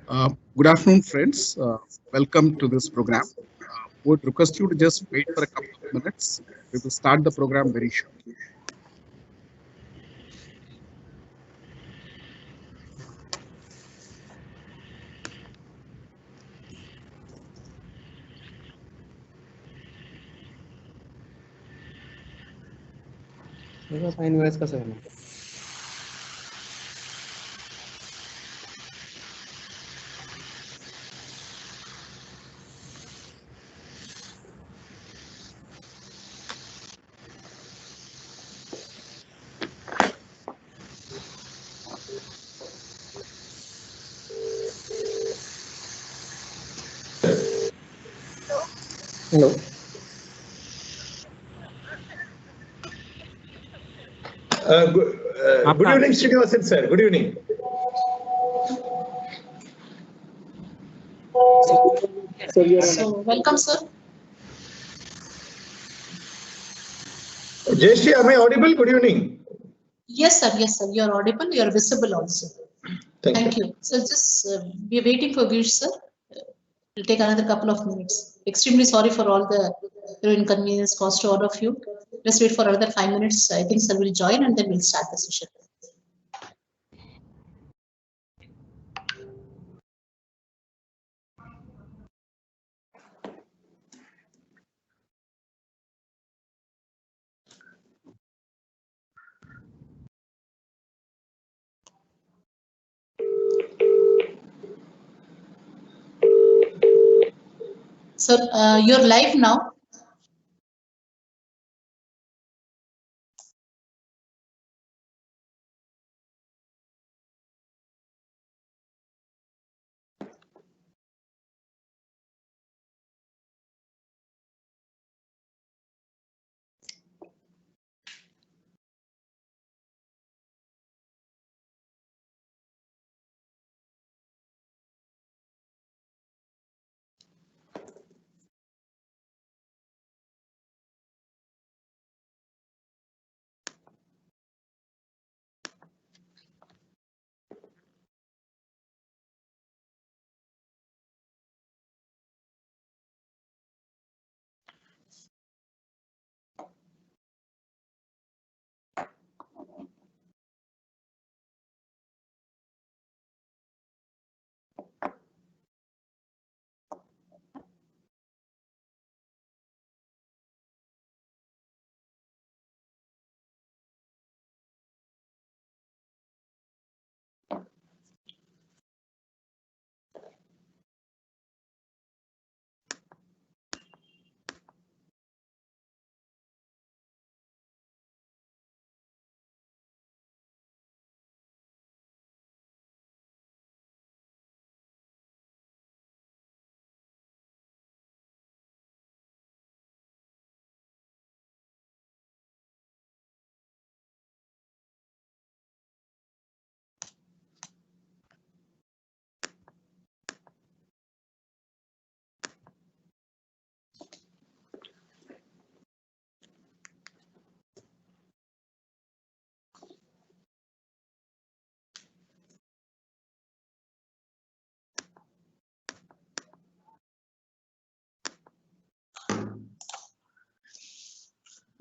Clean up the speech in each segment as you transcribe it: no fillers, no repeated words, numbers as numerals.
Good afternoon, friends. Welcome to this program. Would request you to just wait for a couple of minutes. We will start the program very shortly. देखो sign वेस कसं आहे ना hello Good evening, Srinivasan sir. Good evening. So, welcome, sir. Jayashree, am I audible? Good evening. Yes, sir. Yes, sir. You're audible. You're visible also. Thank you. So, just we're waiting for Vish, sir. It'll take another couple of minutes. Extremely sorry for all the inconvenience caused to all of you. Let's wait for another 5 minutes. I think sir will join and then we'll start the session. Sir, you're live now.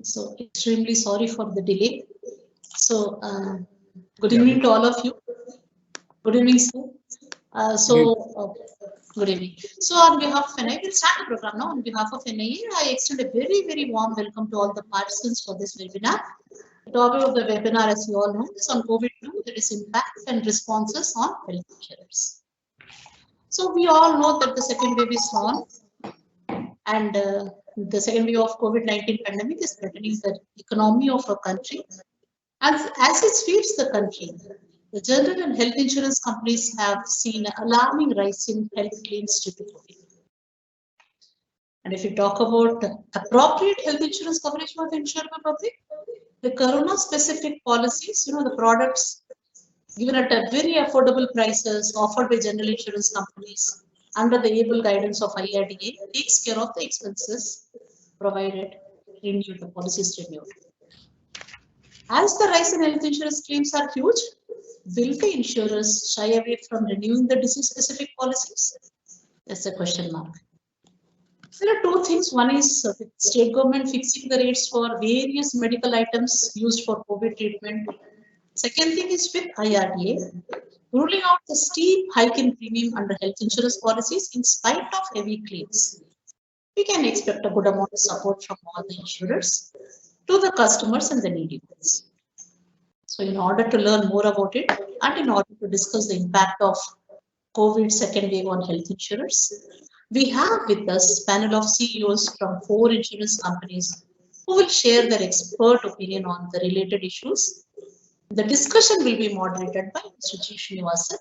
So, extremely sorry for the delay. So, good evening to all of you. Good evening, sir. Good evening. So, on behalf of NIA, we'll start the program now. On behalf of NIA, I extend a very, very warm welcome to all the participants for this webinar. The topic of the webinar, as you all know, is on COVID-2, that is impact and responses on health insurance. So, we all know that the second wave is on, and the second wave of COVID-19 pandemic is threatening the economy of a country. As it sweeps the country, the general and health insurance companies have seen an alarming rise in health claims due to COVID. And if you talk about appropriate health insurance coverage for the insured public, the corona-specific policies, the products given at a very affordable prices offered by general insurance companies under the able guidance of IRDA takes care of the expenses provided renewed, the policies renewed. As the rise in health insurance claims are huge, will the insurers shy away from renewing the disease-specific policies? That's a question mark. There are two things. One is the state government fixing the rates for various medical items used for COVID treatment. Second thing is with IRDA ruling out the steep hike in premium under health insurance policies in spite of heavy claims. We can expect a good amount of support from all the insurers to the customers and the needy ones. So in order to learn more about it and in order to discuss the impact of COVID second wave on health insurers, we have with us a panel of CEOs from 4 insurance companies who will share their expert opinion on the related issues. The discussion will be moderated by Mr. G. Srinivasan,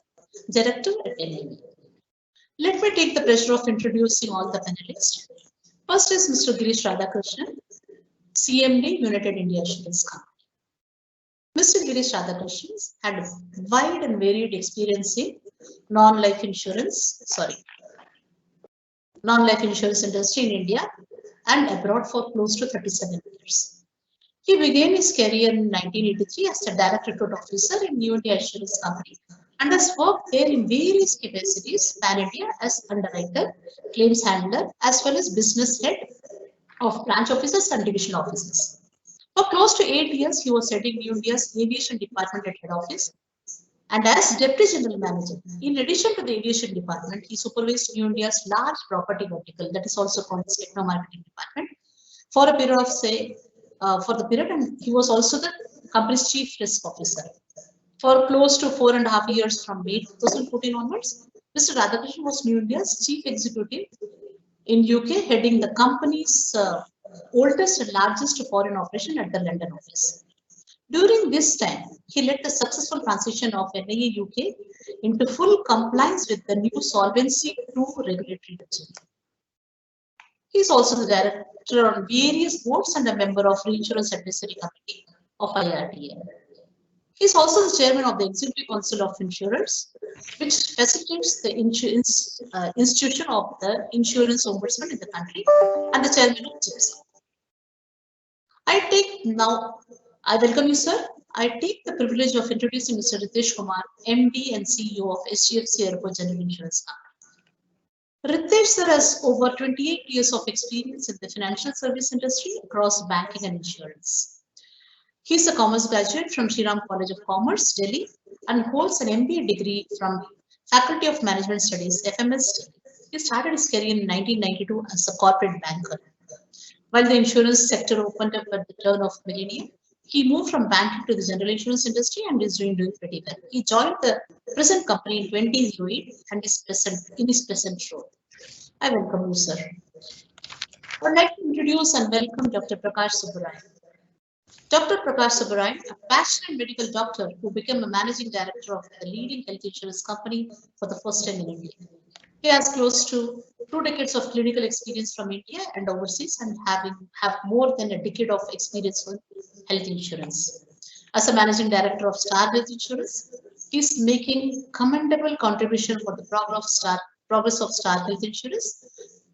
Director at NAV. Let me take the pleasure of introducing all the panelists. First is Mr. Girish Radhakrishnan, CMD, United India Insurance Company. Mr. Girish Radhakrishnan had a wide and varied experience in non-life insurance industry in India and abroad for close to 37 years. He began his career in 1983 as a Director Officer in New India Insurance Company and has worked there in various capacities pan-India as underwriter, claims handler, as well as business head of branch offices and division offices. For close to 8 years, he was heading New India's aviation department at head office. And as Deputy General Manager, in addition to the aviation department, he supervised New India's large property vertical, that is also called as Techno Marketing Department, for a period of and he was also the company's Chief Risk Officer. For close to 4.5 years from May 2014 onwards, Mr. Radhakrishnan was New India's Chief Executive in UK, heading the company's oldest and largest foreign operation at the London office. During this time, he led the successful transition of NIA UK into full compliance with the new Solvency II regulatory regime. He is also the director on various boards and a member of Reinsurance Advisory Committee of IRDA. He is also the chairman of the Executive Council of Insurers, which facilitates the institution of the Insurance Ombudsman in the country and the chairman of GIPSA. I welcome you, sir. I take the privilege of introducing Mr. Ritesh Kumar, MD and CEO of HDFC ERGO General Insurance Company. Ritesh sir has over 28 years of experience in the financial service industry across banking and insurance. He is a commerce graduate from Shri Ram College of Commerce, Delhi, and holds an MBA degree from Faculty of Management Studies, FMS Delhi. He started his career in 1992 as a corporate banker. While the insurance sector opened up at the turn of millennium, he moved from banking to the general insurance industry and is doing pretty well. He joined the present company in 2008 and is in his present role. I welcome you, sir. I would like to introduce and welcome Dr. Prakash Subbarayan. Dr. Prakash Subbarayan, a passionate medical doctor who became a managing director of the leading health insurance company for the first time in India. He has close to 2 decades of clinical experience from India and overseas and have more than a decade of experience with health insurance. As a managing director of Star Health Insurance, he is making commendable contribution for the progress of Star Health Insurance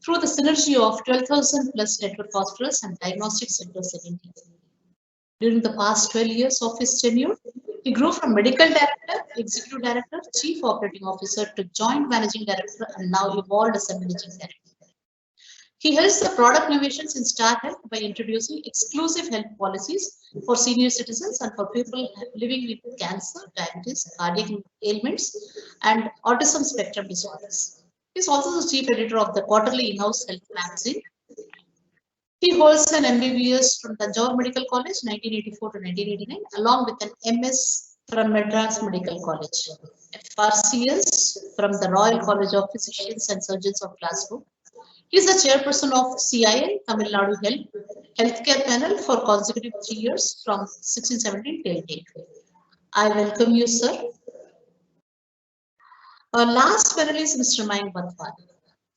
through the synergy of 12,000 plus network hospitals and diagnostic centers in India. During the past 12 years of his tenure, he grew from medical director, executive director, chief operating officer to joint managing director and now evolved as a managing director. He helps the product innovations in Star Health by introducing exclusive health policies for senior citizens and for people living with cancer, diabetes, cardiac ailments, and autism spectrum disorders. He is also the chief editor of the quarterly in-house health magazine. He holds an MBBS from Tanjore Medical College, 1984 to 1989, along with an MS from Madras Medical College, FRCS from the Royal College of Physicians and Surgeons of Glasgow. He is the chairperson of CIL, Tamil Nadu Healthcare Panel for consecutive 3 years from 1617 till date. I welcome you, sir. Our last panel is Mr. Mayank Bathwal,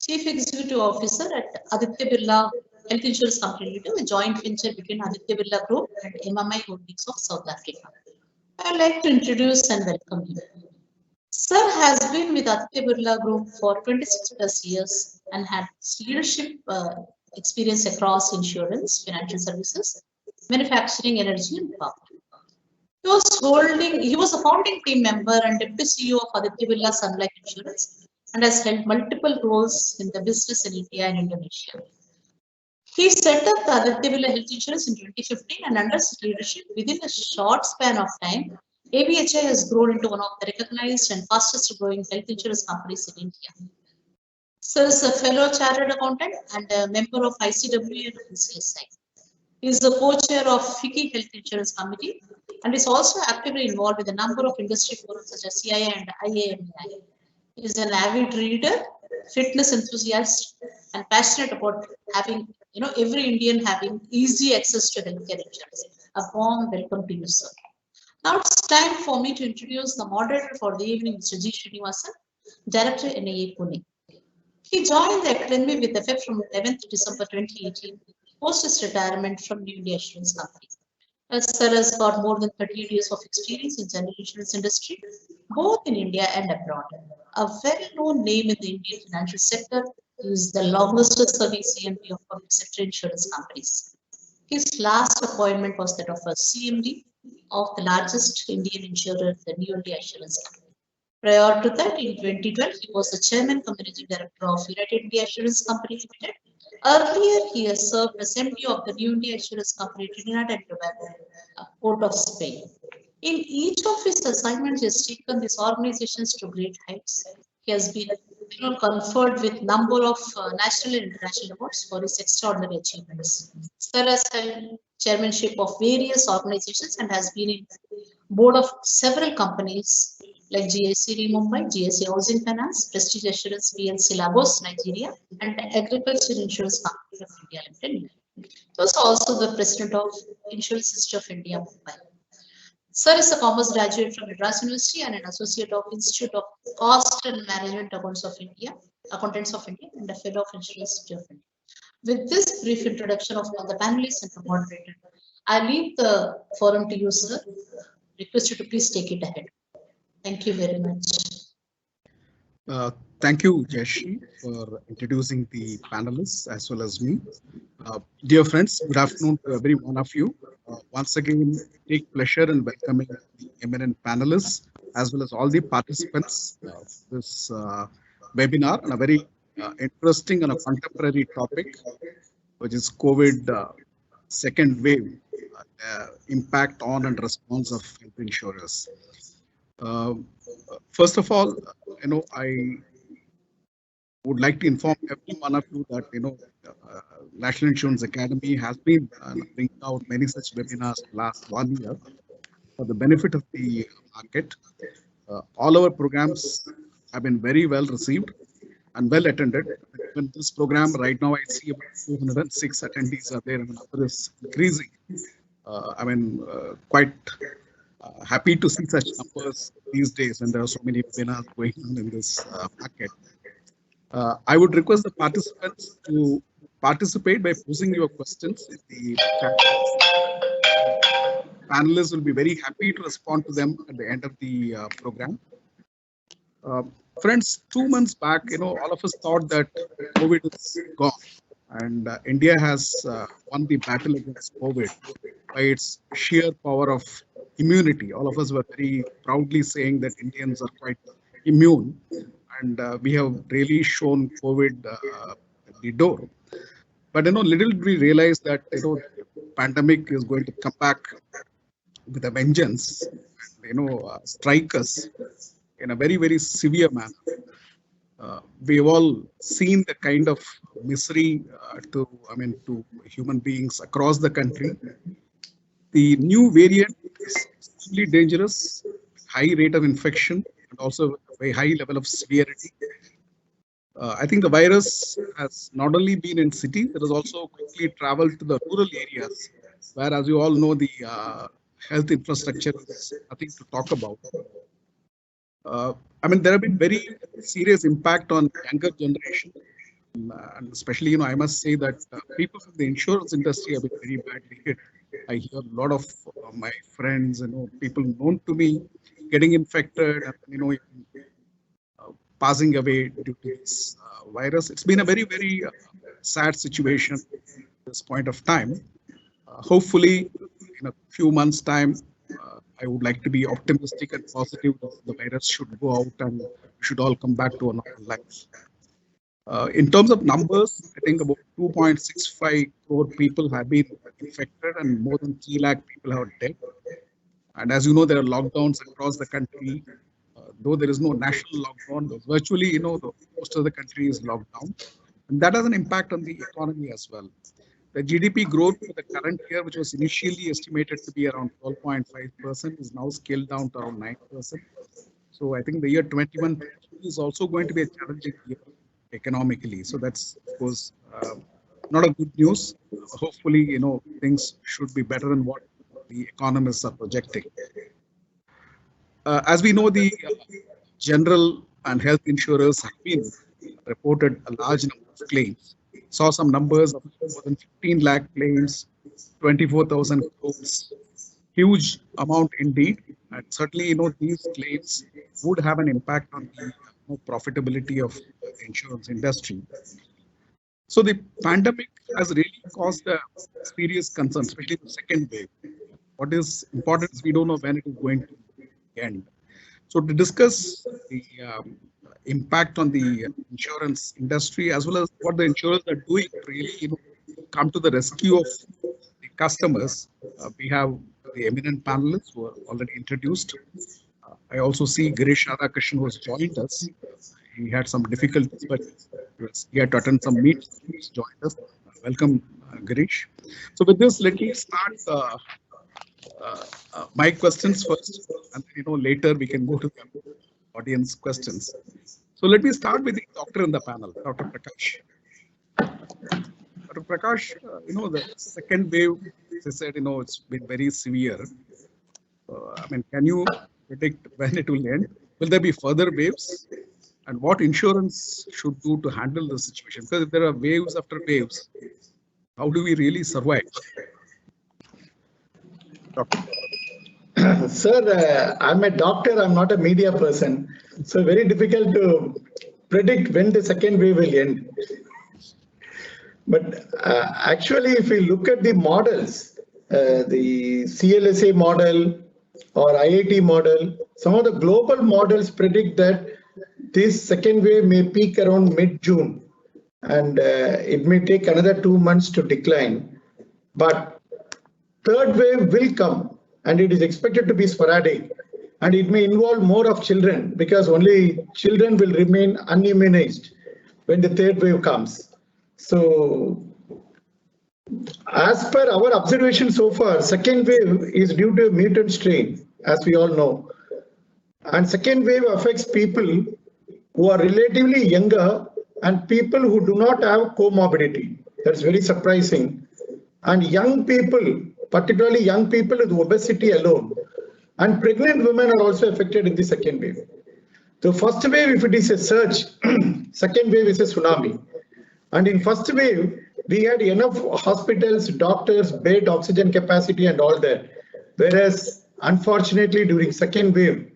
Chief Executive Officer at Aditya Birla Health Insurance Company Limited, a joint venture between Aditya Birla Group and MMI Holdings of South Africa. I would like to introduce and welcome you. Sir has been with Aditya Birla Group for 26 plus years and had leadership experience across insurance, financial services, manufacturing, energy, and power. He was a founding team member and deputy CEO of Aditya Birla Sun Life Insurance and has held multiple roles in the business in India and Indonesia. He set up the Aditya Birla Health Insurance in 2015, and under his leadership, within a short span of time, ABHI has grown into one of the recognized and fastest growing health insurance companies in India. Sir is a fellow chartered accountant and a member of ICWA and CSI. He is the co-chair of FICCI Health Insurance Committee and is also actively involved with a number of industry forums such as CII and IAMI. He is an avid reader, fitness enthusiast, and passionate about having, every Indian having easy access to healthcare insurance. A warm welcome to you, sir. Now it's time for me to introduce the moderator for the evening, Mr. G. Srinivasan, Director, NIA Pune. He joined the academy with effect from 11th December 2018, post his retirement from New India Insurance Company. Sir has got more than 38 years of experience in general insurance industry, both in India and abroad. A very known name in the Indian financial sector, he is the longest serving CMD of public sector insurance companies. His last appointment was that of a CMD of the largest Indian insurer, the New India Insurance Company. Prior to that, in 2012, he was the chairman and managing director of United India Insurance Company Limited. Earlier, he has served as MD of the New India Insurance Company Trinidad and Tobago, Port of Spain. In each of his assignments, he has taken these organizations to great heights. He has been conferred with number of national and international awards for his extraordinary achievements. Sir has held chairmanship of various organizations and has been in board of several companies like GIC Mumbai, GIC Housing Finance, Prestige Assurance PLC Lagos, Nigeria, and Agriculture Insurance Company of India Limited. He was also the president of Insurance Institute of India, Mumbai. Sir is a commerce graduate from Madras University and an associate of Institute of Cost and Management Accountants of India, and a fellow of Insurance Institute of India. With this brief introduction of all the panelists and the moderator, I leave the forum to you, sir. Request you to please take it ahead. Thank you very much. Thank you, Jayashree, for introducing the panelists as well as me. Dear friends, good afternoon to every one of you. Once again, take pleasure in welcoming the eminent panelists as well as all the participants of this webinar on a very interesting and a contemporary topic, which is COVID second wave, impact on and response of health insurers. First of all, I would like to inform every one of you that National Insurance Academy has been bringing out many such webinars last 1 year for the benefit of the market. All our programs have been very well received and well attended. In this program right now, I see about 406 attendees are there, and the number is increasing. Quite happy to see such numbers these days when there are so many webinars going on in this market. I would request the participants to participate by posing your questions in the chat. Panelists will be very happy to respond to them at the end of the program. Friends, 2 months back, all of us thought that COVID is gone, and India has won the battle against COVID by its sheer power of immunity. All of us were very proudly saying that Indians are quite immune, and we have really shown COVID the door. But little did we realize that the pandemic is going to come back with a vengeance, and, strike us in a very, very severe manner. We've all seen the kind of misery to human beings across the country. The new variant is extremely dangerous, high rate of infection, and also a high level of severity. I think the virus has not only been in cities, it has also quickly traveled to the rural areas, where, as you all know, the health infrastructure is nothing to talk about. There have been very serious impact on younger generation, and especially, I must say that people from the insurance industry have been very badly hit. I hear a lot of my friends, people known to me getting infected, and, passing away due to this virus. It's been a very, very sad situation at this point of time. Hopefully, in a few months' time, I would like to be optimistic and positive that the virus should go out and we should all come back to a normal life. In terms of numbers, I think about 2.65 crore people have been infected and more than 3 lakh people are dead. And as you know, there are lockdowns across the country. Though there is no national lockdown, but virtually, most of the country is locked down. And that has an impact on the economy as well. The GDP growth for the current year, which was initially estimated to be around 12.5%, is now scaled down to around 9%. So I think the year 21 is also going to be a challenging year economically. So that's, of course, not a good news. Hopefully, things should be better than what the economists are projecting. As we know, the general and health insurers have been reported a large number of claims. Saw some numbers of more than 15 lakh claims, 24,000 crores, huge amount indeed. And certainly, these claims would have an impact on the profitability of the insurance industry. So the pandemic has really caused a serious concern, especially the second wave. What is important is we don't know when it is going to end. So to discuss the impact on the insurance industry as well as what the insurers are doing to really come to the rescue of the customers, we have the eminent panelists who are already introduced. I also see Girish Radhakrishnan who has joined us. He had some difficulties, but he had to attend some meetings. He's joined us. Welcome, Girish. So with this, let me start my questions first, and later we can go to the audience questions. So let me start with the doctor in the panel, Dr. Prakash. Dr. Prakash, the second wave, as I said, it's been very severe. Can you predict when it will end? Will there be further waves? And what insurance should do to handle the situation? Because if there are waves after waves, how do we really survive? Doctor. Sir, I'm a doctor, I'm not a media person. So very difficult to predict when the second wave will end. But actually, if we look at the models, the CLSA model or IIT model, some of the global models predict that this second wave may peak around mid-June, and it may take another 2 months to decline. But third wave will come, and it is expected to be sporadic, and it may involve more of children because only children will remain unimmunized when the third wave comes. So, as per our observation so far, second wave is due to a mutant strain, as we all know. And second wave affects people who are relatively younger and people who do not have comorbidity. That's very surprising. And young people, particularly young people with obesity alone, and pregnant women are also affected in the second wave. The first wave, if it is a surge, second wave is a tsunami. And in first wave, we had enough hospitals, doctors, bed, oxygen capacity and all that. Whereas, unfortunately, during second wave,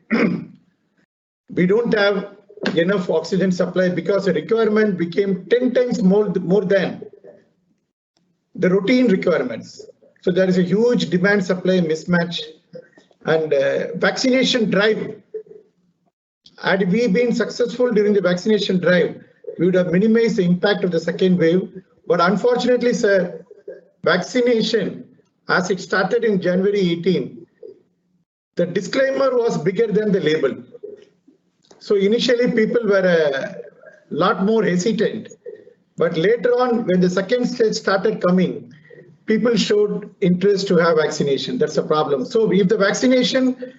we don't have enough oxygen supply because the requirement became 10 times more than the routine requirements. So there is a huge demand supply mismatch, and vaccination drive. Had we been successful during the vaccination drive, we would have minimized the impact of the second wave. But unfortunately, sir, vaccination, as it started in January 18, the disclaimer was bigger than the label. So initially people were a lot more hesitant, but later on when the second stage started coming, people showed interest to have vaccination. That's a problem. So if the vaccination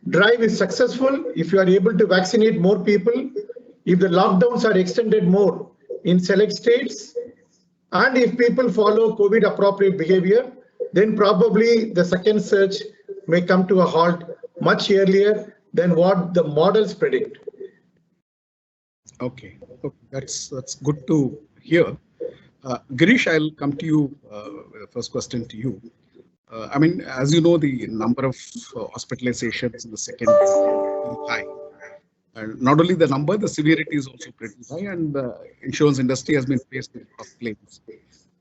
drive is successful, if you are able to vaccinate more people, if the lockdowns are extended more in select states, and if people follow COVID appropriate behavior, then probably the second surge may come to a halt much earlier than what the models predict. Okay, that's good to hear. Girish, I'll come to you. First question to you. As you know, the number of hospitalizations in the second wave is high. And not only the number, the severity is also pretty high, and the insurance industry has been faced with a lot of claims.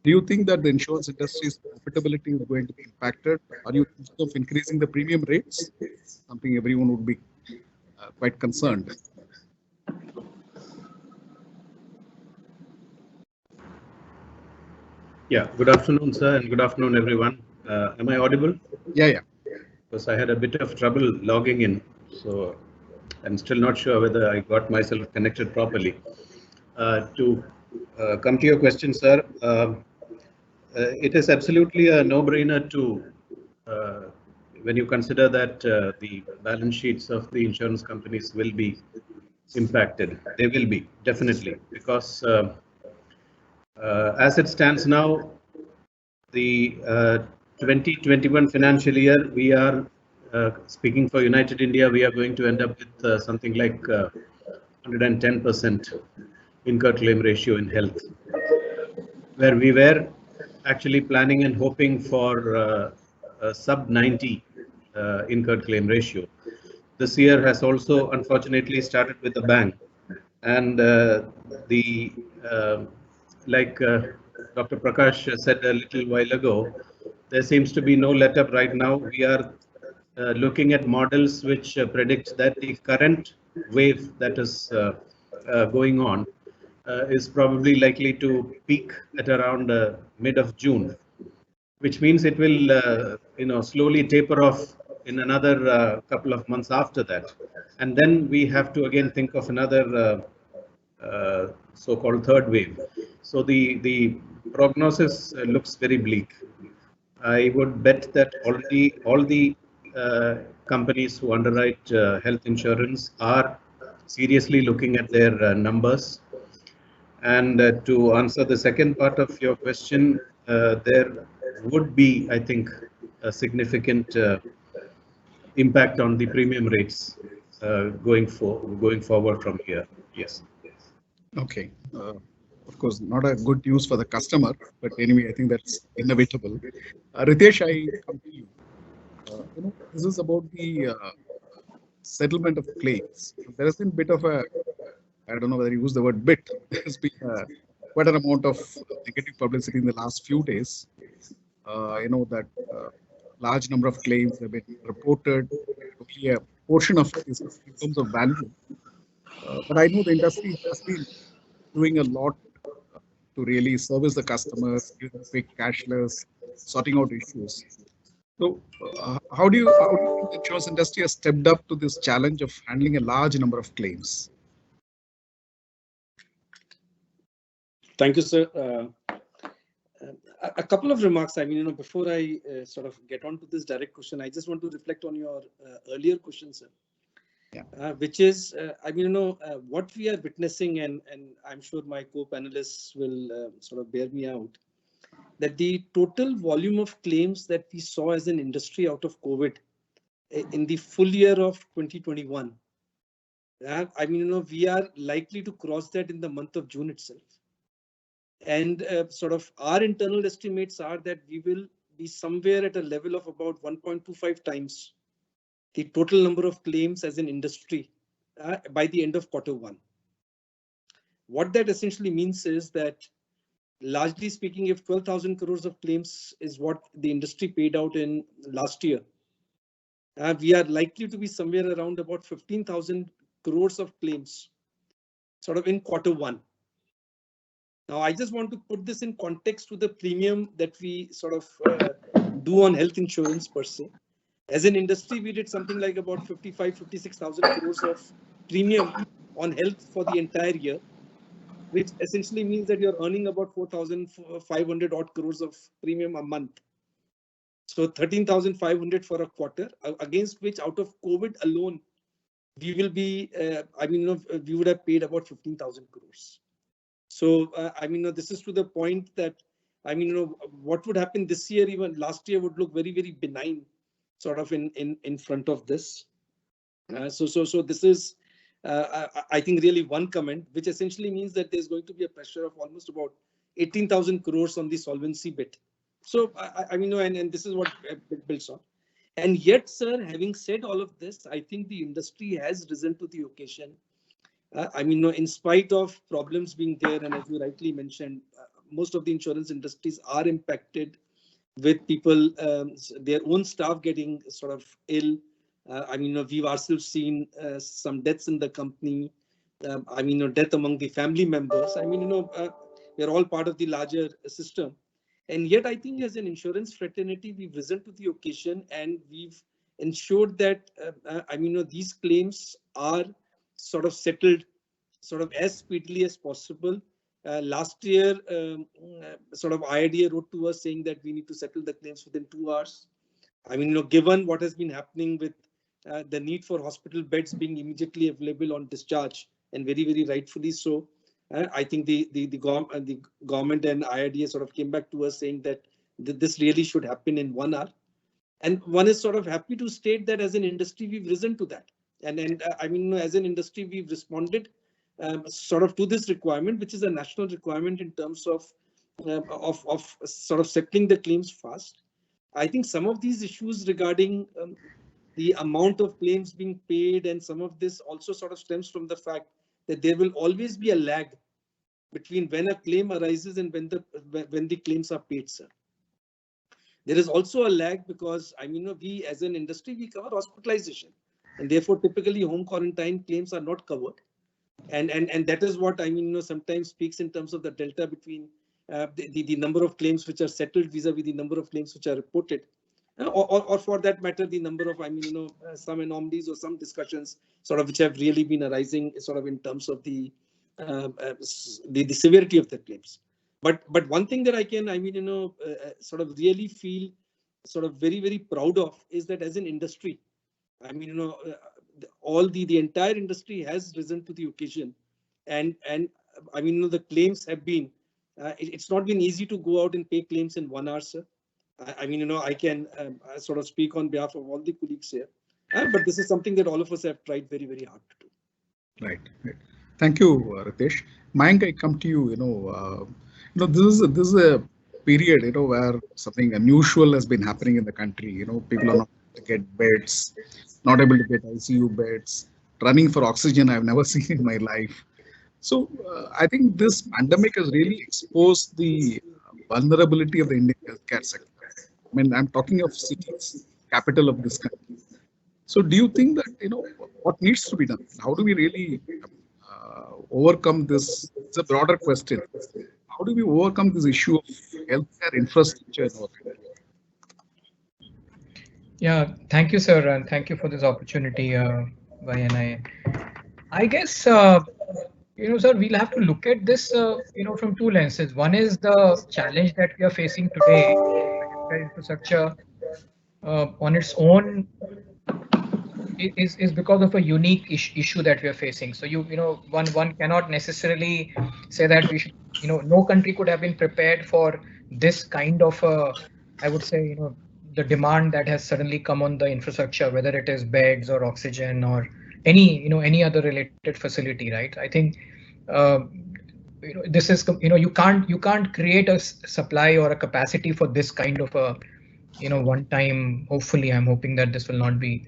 Do you think that the insurance industry's profitability is going to be impacted? Are you thinking of increasing the premium rates? Something everyone would be quite concerned. Yeah, good afternoon, sir, and good afternoon, everyone. Am I audible? Yeah. Because I had a bit of trouble logging in, so I'm still not sure whether I got myself connected properly. To come to your question, sir, it is absolutely a no-brainer to, when you consider that the balance sheets of the insurance companies will be impacted. They will be, definitely, because as it stands now, the 2021 financial year, we are speaking for United India, we are going to end up with something like 110% incurred claim ratio in health, where we were actually planning and hoping for a sub 90 incurred claim ratio. This year has also unfortunately started with a bang, and the like Dr. Prakash said a little while ago, there seems to be no let up right now. We are looking at models which predict that the current wave that is going on is probably likely to peak at around mid of June, which means it will slowly taper off in another couple of months after that, and then we have to again think of another so-called third wave. So the prognosis looks very bleak. I would bet that already all the companies who underwrite health insurance are seriously looking at their numbers. And to answer the second part of your question, there would be, I think, a significant impact on the premium rates going forward from here. Yes. Okay. Of course, not a good news for the customer, but anyway, I think that's inevitable. Ritesh, I come to you. This is about the settlement of claims. There has been a bit of a, I don't know whether you use the word bit, there's been quite an amount of negative publicity in the last few days. That large number of claims have been reported, only a portion of it is in terms of value. But I know the industry has been doing a lot to really service the customers, giving quick cashless, sorting out issues. So, how do you think the insurance industry has stepped up to this challenge of handling a large number of claims? Thank you, sir. A couple of remarks. I mean, before I sort of get on to this direct question, I just want to reflect on your earlier question, sir. Yeah. Which is, what we are witnessing, and I'm sure my co-panelists will sort of bear me out, that the total volume of claims that we saw as an industry out of COVID in the full year of 2021, we are likely to cross that in the month of June itself. And sort of our internal estimates are that we will be somewhere at a level of about 1.25 times the total number of claims as an industry by the end of Q1. What that essentially means is that, largely speaking, if 12,000 crores of claims is what the industry paid out in last year, we are likely to be somewhere around about 15,000 crores of claims sort of in Q1. Now, I just want to put this in context to the premium that we sort of do on health insurance per se. As an industry, we did something like about 56,000 crores of premium on health for the entire year, which essentially means that you're earning about 4,500 odd crores of premium a month. So 13,500 for a quarter, against which out of COVID alone, we will be, we would have paid about 15,000 crores. So, this is to the point that, what would happen this year, even last year, would look very, very benign sort of in front of this. So this is, I think, really one comment, which essentially means that there's going to be a pressure of almost about 18,000 crores on the solvency bit. So, and this is what it builds on. And yet, sir, having said all of this, I think the industry has risen to the occasion. In spite of problems being there, and as you rightly mentioned, most of the insurance industries are impacted with people, their own staff getting sort of ill. I mean, we've ourselves seen some deaths in the company. I mean, death among the family members. I mean, we're all part of the larger system. And yet, I think as an insurance fraternity, we've risen to the occasion and we've ensured that, I mean, these claims are sort of settled sort of as speedily as possible. Last year, sort of IRDA wrote to us saying that we need to settle the claims within 2 hours. I mean, given what has been happening with the need for hospital beds being immediately available on discharge, and very, very rightfully so, I think the government and IRDA sort of came back to us saying that this really should happen in 1 hour. And one is sort of happy to state that as an industry, we've risen to that. And I mean, as an industry, we've responded sort of to this requirement, which is a national requirement in terms of sort of settling the claims fast. I think some of these issues regarding the amount of claims being paid and some of this also sort of stems from the fact that there will always be a lag between when a claim arises and when the claims are paid, sir. There is also a lag because, I mean, we as an industry, we cover hospitalization, and therefore typically home quarantine claims are not covered. And that is what, I mean, sometimes speaks in terms of the delta between the number of claims which are settled vis-a-vis the number of claims which are reported. Or for that matter, the number of, I mean, some anomalies or some discussions sort of which have really been arising sort of in terms of the severity of the claims. But one thing that I can, I mean, sort of really feel sort of very, very proud of is that as an industry, I mean, the entire industry has risen to the occasion, and I mean, the claims have been, it's not been easy to go out and pay claims in 1 hour, sir. I mean, I can sort of speak on behalf of all the colleagues here, but this is something that all of us have tried very, very hard to do. Right. Thank you, Ritesh. Mayank, I come to you. This is a period, where something unusual has been happening in the country. People are not able to get beds, not able to get ICU beds, running for oxygen I've never seen in my life. So I think this pandemic has really exposed the vulnerability of the Indian healthcare sector. I mean, I'm talking of cities, capital of this country. So do you think that, what needs to be done? How do we really overcome this? It's a broader question. How do we overcome this issue of healthcare infrastructure in our country? Yeah, thank you, sir, and thank you for this opportunity, Vayan. I guess, sir, we'll have to look at this, from two lenses. One is the challenge that we are facing today, infrastructure on its own is because of a unique issue that we are facing. So one cannot necessarily say that we should, no country could have been prepared for this kind of I would say, the demand that has suddenly come on the infrastructure, whether it is beds or oxygen or any other related facility, right? I think this is, you can't create a supply or a capacity for this kind of a one time. Hopefully, I'm hoping that this will not be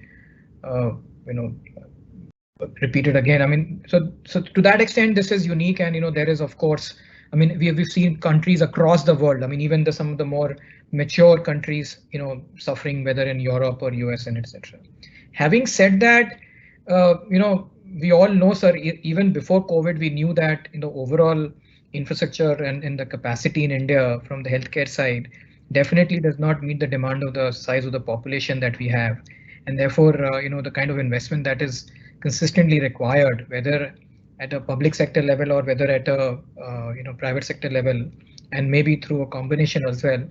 repeated again. I mean, so to that extent, this is unique, and there is, of course, I mean, we've seen countries across the world. I mean, even some of the more mature countries, suffering, whether in Europe or US and etc. Having said that, we all know, sir, even before COVID, we knew that overall infrastructure and the capacity in India from the healthcare side definitely does not meet the demand of the size of the population that we have. And therefore, the kind of investment that is consistently required, whether at a public sector level or whether at a private sector level, and maybe through a combination as well,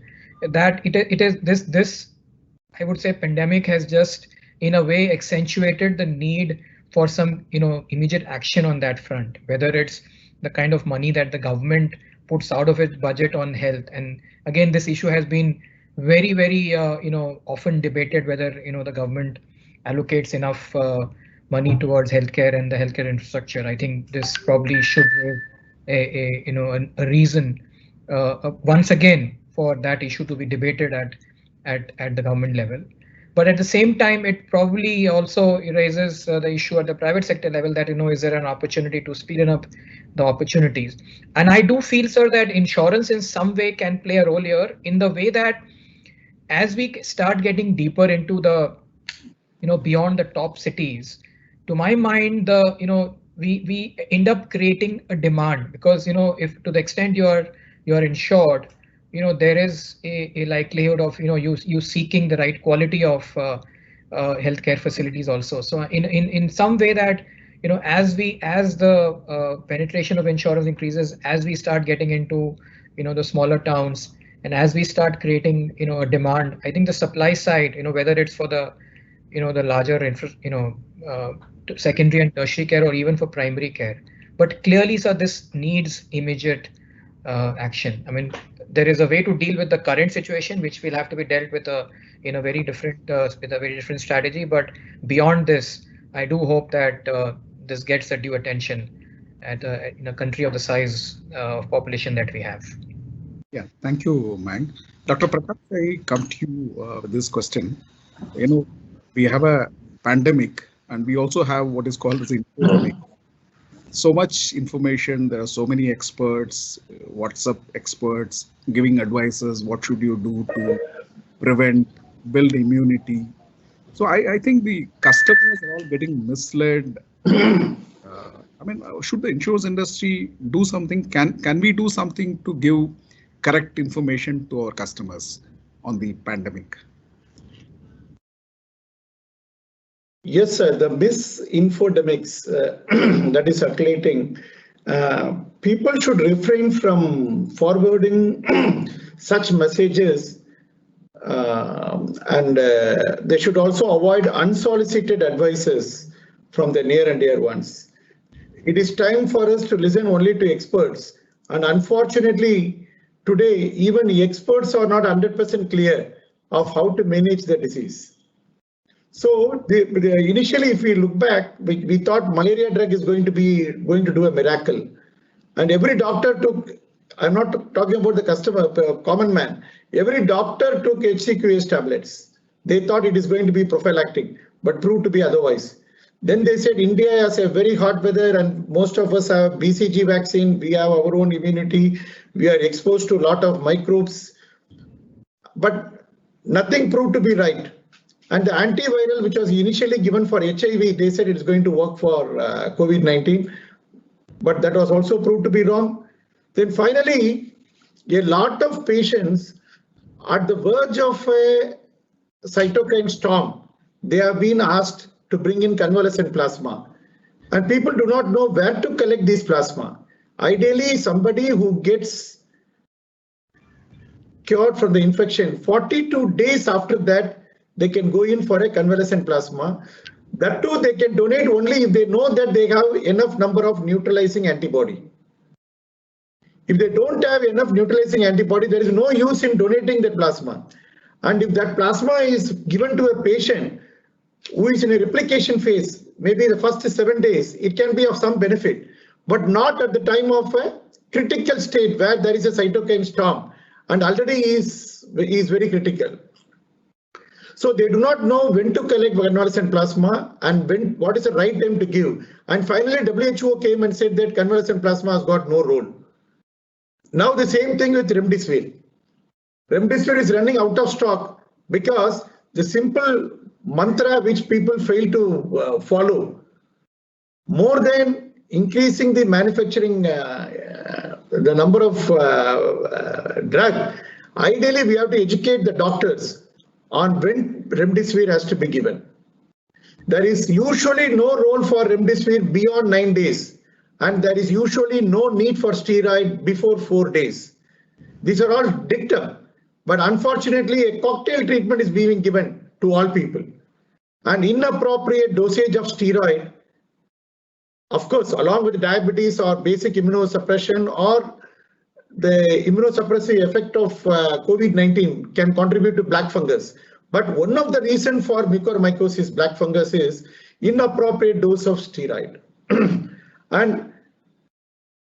that it is this I would say pandemic has just in a way accentuated the need for some immediate action on that front, whether it's the kind of money that the government puts out of its budget on health. And again, this issue has been very, very often debated, whether the government allocates enough money towards healthcare and the healthcare infrastructure. I think this probably should be a reason once again for that issue to be debated at the government level. But at the same time, it probably also raises the issue at the private sector level that, is there an opportunity to speed up the opportunities? And I do feel, sir, that insurance in some way can play a role here, in the way that as we start getting deeper into the, beyond the top cities, to my mind, we end up creating a demand, because, if to the extent you're insured, there is a likelihood of, you seeking the right quality of healthcare facilities also. So in some way that, as the penetration of insurance increases, as we start getting into, the smaller towns, and as we start creating, a demand, I think the supply side, whether it's for the, the larger secondary and tertiary care, or even for primary care. But clearly, sir, this needs immediate action. I mean, there is a way to deal with the current situation, which will have to be dealt with in a very different with a very different strategy. But beyond this, I do hope that this gets a due attention in a country of the size of population that we have. Yeah, thank you, Mayank. Dr. Prakash, I come to you with this question. We have a pandemic, and we also have what is called as infodemic. So much information, there are so many experts, WhatsApp experts giving advices, what should you do to prevent, build immunity. So I think the customers are all getting misled. Should the insurance industry do something? Can we do something to give correct information to our customers on the pandemic? Yes, sir. The misinfodemics that is circulating, people should refrain from forwarding such messages, and they should also avoid unsolicited advices from their near and dear ones. It is time for us to listen only to experts, and unfortunately, today even the experts are not 100% clear of how to manage the disease. So initially, if we look back, we thought malaria drug is going to do a miracle, and every doctor took. I'm not talking about the customer, common man. Every doctor took HCQS tablets. They thought it is going to be prophylactic, but proved to be otherwise. Then they said India has a very hot weather, and most of us have BCG vaccine. We have our own immunity. We are exposed to a lot of microbes, but nothing proved to be right. And the antiviral, which was initially given for HIV, they said it's going to work for COVID-19, but that was also proved to be wrong. Then finally, a lot of patients at the verge of a cytokine storm, they have been asked to bring in convalescent plasma, and people do not know where to collect this plasma. Ideally, somebody who gets cured from the infection, 42 days after that, they can go in for a convalescent plasma. That too, they can donate only if they know that they have enough number of neutralizing antibody. If they don't have enough neutralizing antibody, there is no use in donating that plasma. And if that plasma is given to a patient who is in a replication phase, maybe the first 7 days, it can be of some benefit, but not at the time of a critical state where there is a cytokine storm and already is very critical. So they do not know when to collect convalescent plasma and what is the right time to give. And finally, WHO came and said that convalescent plasma has got no role. Now the same thing with remdesivir. Remdesivir is running out of stock because the simple mantra which people fail to follow, more than increasing the manufacturing, the number of drug, ideally we have to educate the doctors on when remdesivir has to be given. There is usually no role for remdesivir beyond 9 days, and there is usually no need for steroid before 4 days. These are all dictum, but unfortunately a cocktail treatment is being given to all people. And inappropriate dosage of steroid, of course, along with diabetes or basic immunosuppression or the immunosuppressive effect of COVID-19 can contribute to black fungus. But one of the reasons for mucormycosis black fungus is inappropriate dose of steroid. And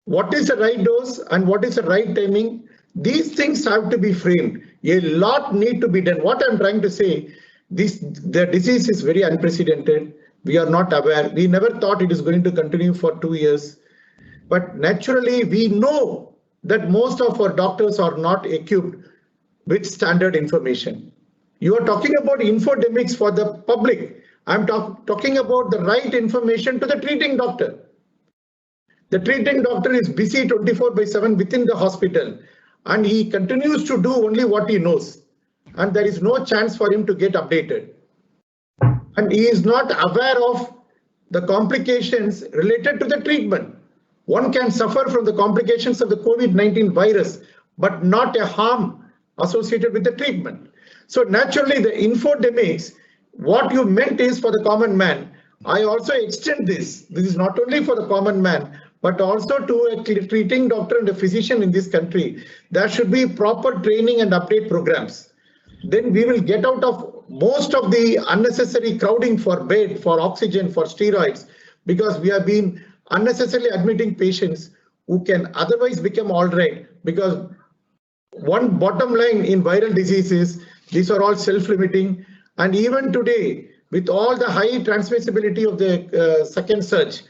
what is the right dose and what is the right timing? These things have to be framed. A lot need to be done. What I'm trying to say, the disease is very unprecedented. We are not aware. We never thought it is going to continue for 2 years. But naturally, we know that most of our doctors are not equipped with standard information. You are talking about infodemics for the public. I'm talking about the right information to the treating doctor. The treating doctor is busy 24/7 within the hospital, and he continues to do only what he knows. And there is no chance for him to get updated. And he is not aware of the complications related to the treatment. One can suffer from the complications of the COVID-19 virus, but not a harm associated with the treatment. So naturally, the infodemics, what you meant is for the common man. I also extend this. This is not only for the common man, but also to a treating doctor and a physician in this country. There should be proper training and update programs. Then we will get out of most of the unnecessary crowding for bed, for oxygen, for steroids, because we have been unnecessarily admitting patients who can otherwise become all right. Because one bottom line in viral diseases, these are all self-limiting. And even today, with all the high transmissibility of the second surge,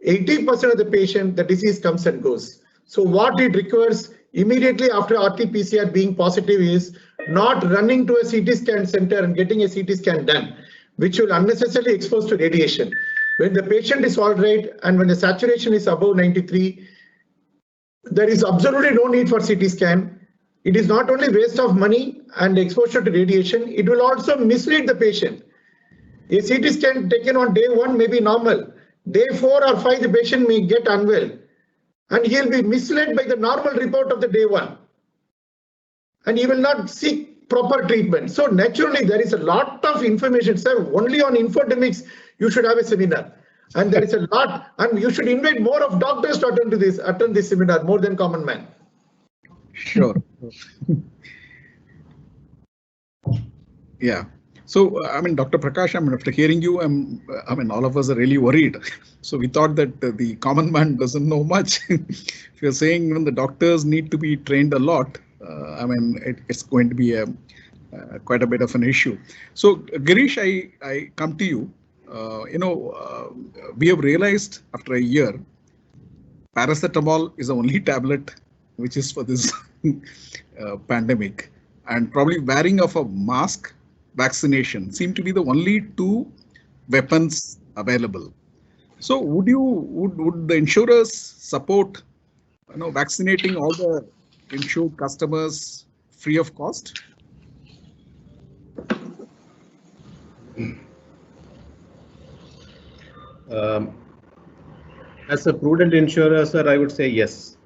80% of the patient, the disease comes and goes. So what it requires immediately after RT-PCR being positive is not running to a CT scan center and getting a CT scan done, which will unnecessarily expose to radiation. When the patient is all right and when the saturation is above 93, there is absolutely no need for CT scan. It is not only waste of money and exposure to radiation, it will also mislead the patient. A CT scan taken on day 1 may be normal. Day 4 or 5, the patient may get unwell, and he will be misled by the normal report of the day 1. And he will not seek proper treatment. So naturally, there is a lot of information. Sir, only on infodemics, you should have a seminar. And there is a lot, and you should invite more of doctors to attend this seminar, more than common man. Sure. Yeah. So, I mean, Dr. Prakash, I mean, after hearing you, I mean, all of us are really worried. So we thought that the common man doesn't know much. If you're saying even the doctors need to be trained a lot, I mean, it's going to be quite a bit of an issue. So, Girish, I come to you. We have realized after a year, paracetamol is the only tablet which is for this pandemic, and probably wearing of a mask, vaccination seem to be the only 2 weapons available. So would the insurers support vaccinating all the insured customers free of cost? As a prudent insurer, sir, I would say yes.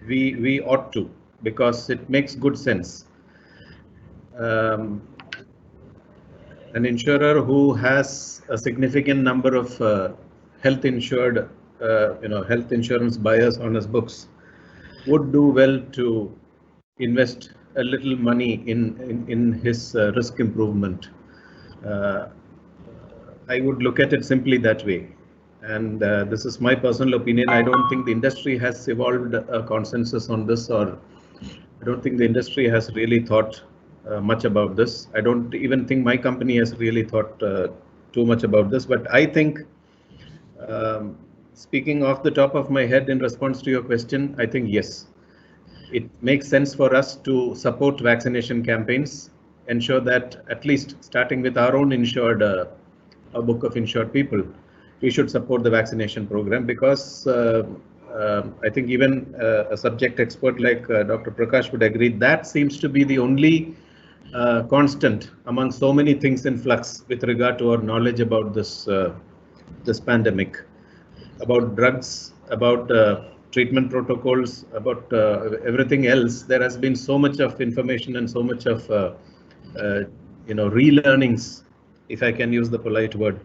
We ought to, because it makes good sense. An insurer who has a significant number of health insurance buyers on his books would do well to invest a little money in his risk improvement. I would look at it simply that way. And this is my personal opinion. I don't think the industry has evolved a consensus on this, or I don't think the industry has really thought much about this. I don't even think my company has really thought too much about this. But I think, speaking off the top of my head in response to your question, I think yes, it makes sense for us to support vaccination campaigns, ensure that at least starting with our own insured, a book of insured people, we should support the vaccination program, because I think even a subject expert like Dr. Prakash would agree that seems to be the only constant among so many things in flux with regard to our knowledge about this pandemic, about drugs, about treatment protocols, about everything else. There has been so much of information and so much of relearnings, if I can use the polite word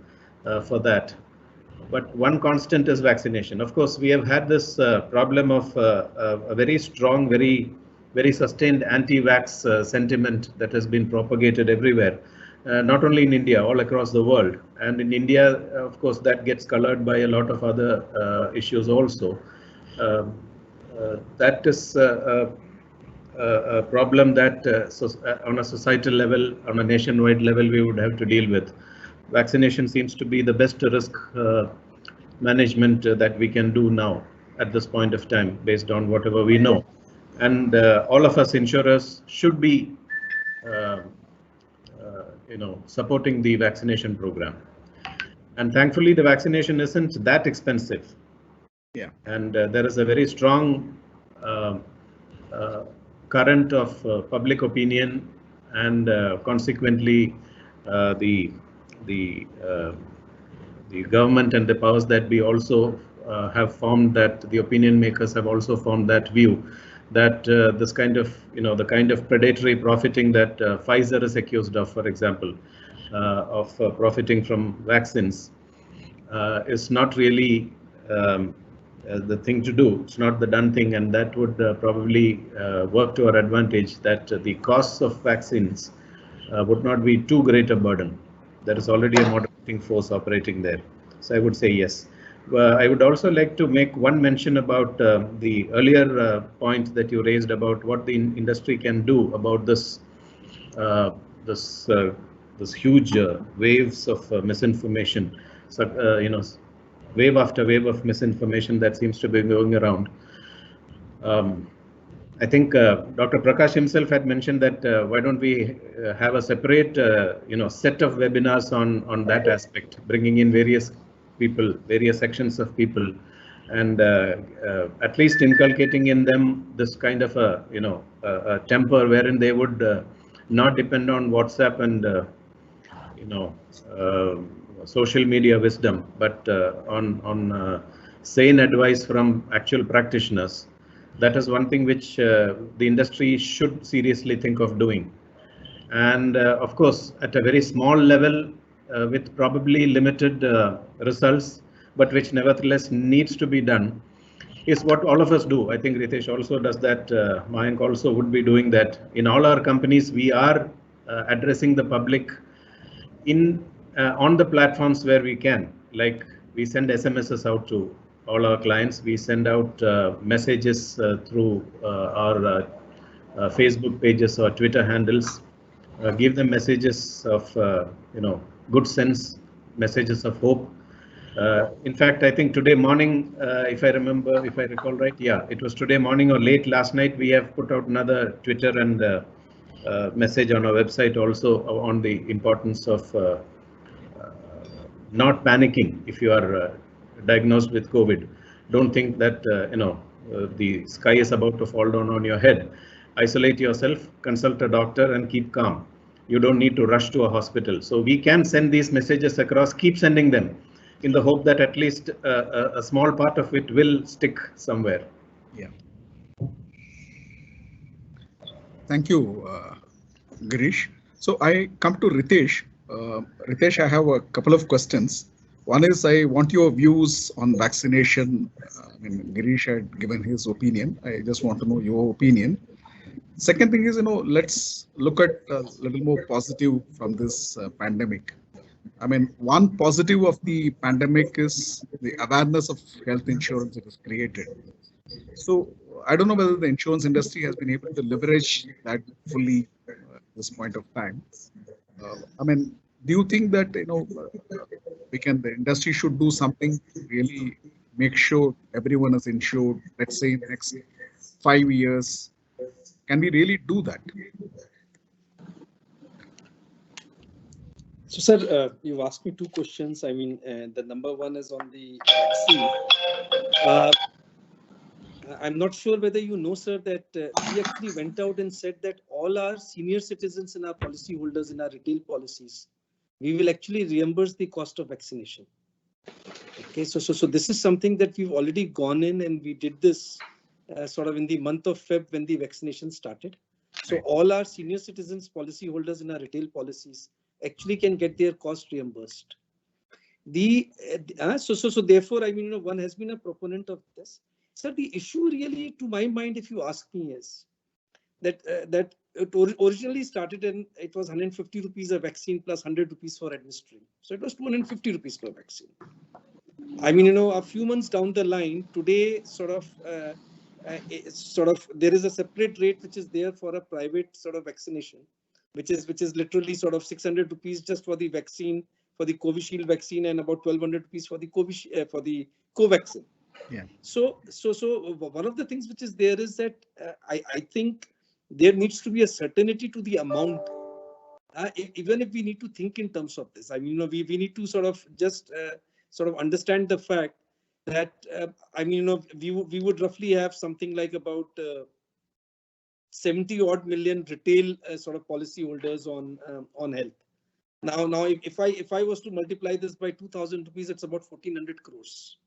for that. But one constant is vaccination. Of course, we have had this problem of a very strong, very sustained anti-vax sentiment that has been propagated everywhere, not only in India, all across the world. And in India, of course, that gets colored by a lot of other issues also. That is a a problem that on a societal level, on a nationwide level, we would have to deal with. Vaccination seems to be the best risk management that we can do now at this point of time, based on whatever we know. And all of us insurers should be, supporting the vaccination program. And thankfully, the vaccination isn't that expensive. Yeah. And there is a very strong current of public opinion, and consequently, the government and the powers that be also have formed that, the opinion makers have also formed that view that this kind of, the kind of predatory profiting that Pfizer is accused of, for example, of profiting from vaccines, is not really the thing to do. It's not the done thing, and that would probably work to our advantage, that the costs of vaccines would not be too great a burden. There is already a moderating force operating there. So I would say yes. I would also like to make one mention about the earlier point that you raised about what the industry can do about this this huge waves of misinformation. So wave after wave of misinformation that seems to be going around. I think Dr. Prakash himself had mentioned that why don't we have a separate set of webinars on that aspect, bringing in various people, various sections of people, and at least inculcating in them this kind of a temper wherein they would not depend on WhatsApp and social media wisdom, but on sane advice from actual practitioners. That is one thing which the industry should seriously think of doing. And of course, at a very small level, with probably limited results, but which nevertheless needs to be done, is what all of us do. I think Ritesh also does that. Mayank also would be doing that. In all our companies, we are addressing the public on the platforms where we can. Like, we send SMSs out to all our clients. We send out messages through our Facebook pages or Twitter handles. Give them messages of good sense, messages of hope. In fact, I think today morning, if I recall right, yeah, it was today morning or late last night, we have put out another Twitter and message on our website also on the importance of not panicking if you are diagnosed with COVID. Don't think that the sky is about to fall down on your head. Isolate yourself, consult a doctor, and keep calm. You don't need to rush to a hospital. So we can send these messages across, keep sending them, in the hope that at least a small part of it will stick somewhere. Yeah. Thank you, Girish. So I come to Ritesh. Ritesh, I have a couple of questions. One is, I want your views on vaccination. Girish had given his opinion. I just want to know your opinion. Second thing is, let's look at a little more positive from this pandemic. One positive of the pandemic is the awareness of health insurance that is created. So I don't know whether the insurance industry has been able to leverage that fully at this point of time. Do you think that the industry should do something to really make sure everyone is insured? Let's say in the next 5 years, can we really do that? So, sir, you've asked me two questions. The number one is on the vaccine. I'm not sure whether you know, sir, that we actually went out and said that all our senior citizens and our policyholders in our retail policies, we will actually reimburse the cost of vaccination. Okay, so this is something that we've already gone in, and we did this sort of in the month of Feb when the vaccination started. So all our senior citizens, policyholders in our retail policies actually can get their cost reimbursed. So therefore, one has been a proponent of this. Sir, the issue really, to my mind, if you ask me, is that it originally started and it was 150 rupees a vaccine plus 100 rupees for administering. So it was 250 rupees per vaccine. A few months down the line, today, sort of it's sort of, there is a separate rate which is there for a private sort of vaccination, which is literally sort of 600 rupees just for the vaccine, for the Covishield vaccine, and about 1200 rupees for the Covaxin. Yeah. So one of the things which is there is that I think there needs to be a certainty to the amount. Even if we need to think in terms of this, I mean, we need to sort of just sort of understand the fact that I mean, we would roughly have something like about 70 odd million retail sort of policy holders on health. Now, if I was to multiply this by 2,000 rupees, it's about 1,400 crores.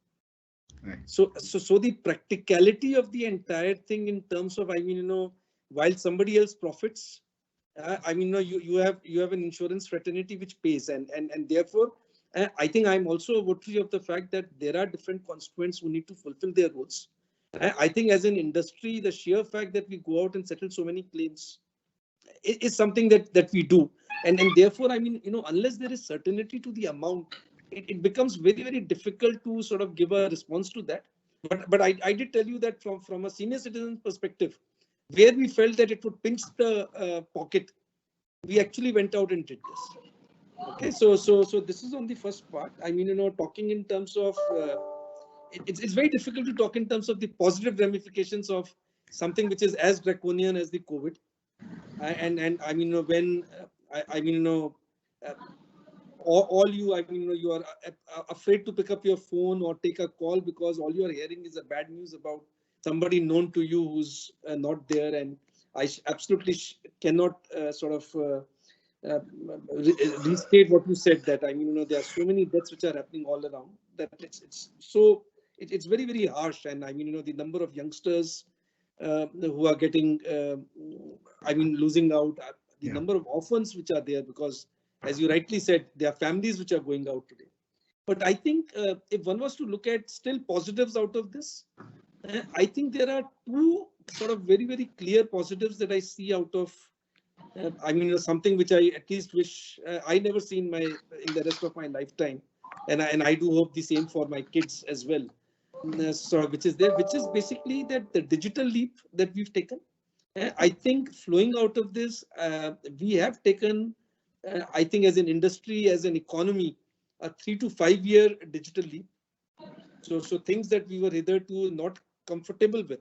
Right. So the practicality of the entire thing in terms of, I mean, while somebody else profits, I mean, you have an insurance fraternity which pays, and therefore, I think I'm also a votary of the fact that there are different constituents who need to fulfill their roles. I think as an industry, the sheer fact that we go out and settle so many claims is something that we do, and therefore, I mean, unless there is certainty to the amount, it becomes very, very difficult to sort of give a response to that. But I did tell you that from a senior citizen perspective, where we felt that it would pinch the pocket, we actually went out and did this. Okay, so this is on the first part. I mean, talking in terms of it's very difficult to talk in terms of the positive ramifications of something which is as draconian as the COVID. And I mean, when I mean, all you, I mean, you are afraid to pick up your phone or take a call because all you are hearing is a bad news about somebody known to you who's not there. And I absolutely cannot sort of restate what you said, that I mean, there are so many deaths which are happening all around, that it's very, very harsh. And I mean, the number of youngsters who are getting, I mean, losing out, the number of orphans which are there, because as you rightly said, there are families which are going out today. But I think if one was to look at still positives out of this, I think there are two sort of very, very clear positives that I see out of, I mean, something which I at least wish I never see in the rest of my lifetime, and I do hope the same for my kids as well. So which is basically that the digital leap that we've taken. I think flowing out of this, we have taken, I think as an industry, as an economy, a 3 to 5 year digital leap. So things that we were hitherto not comfortable with,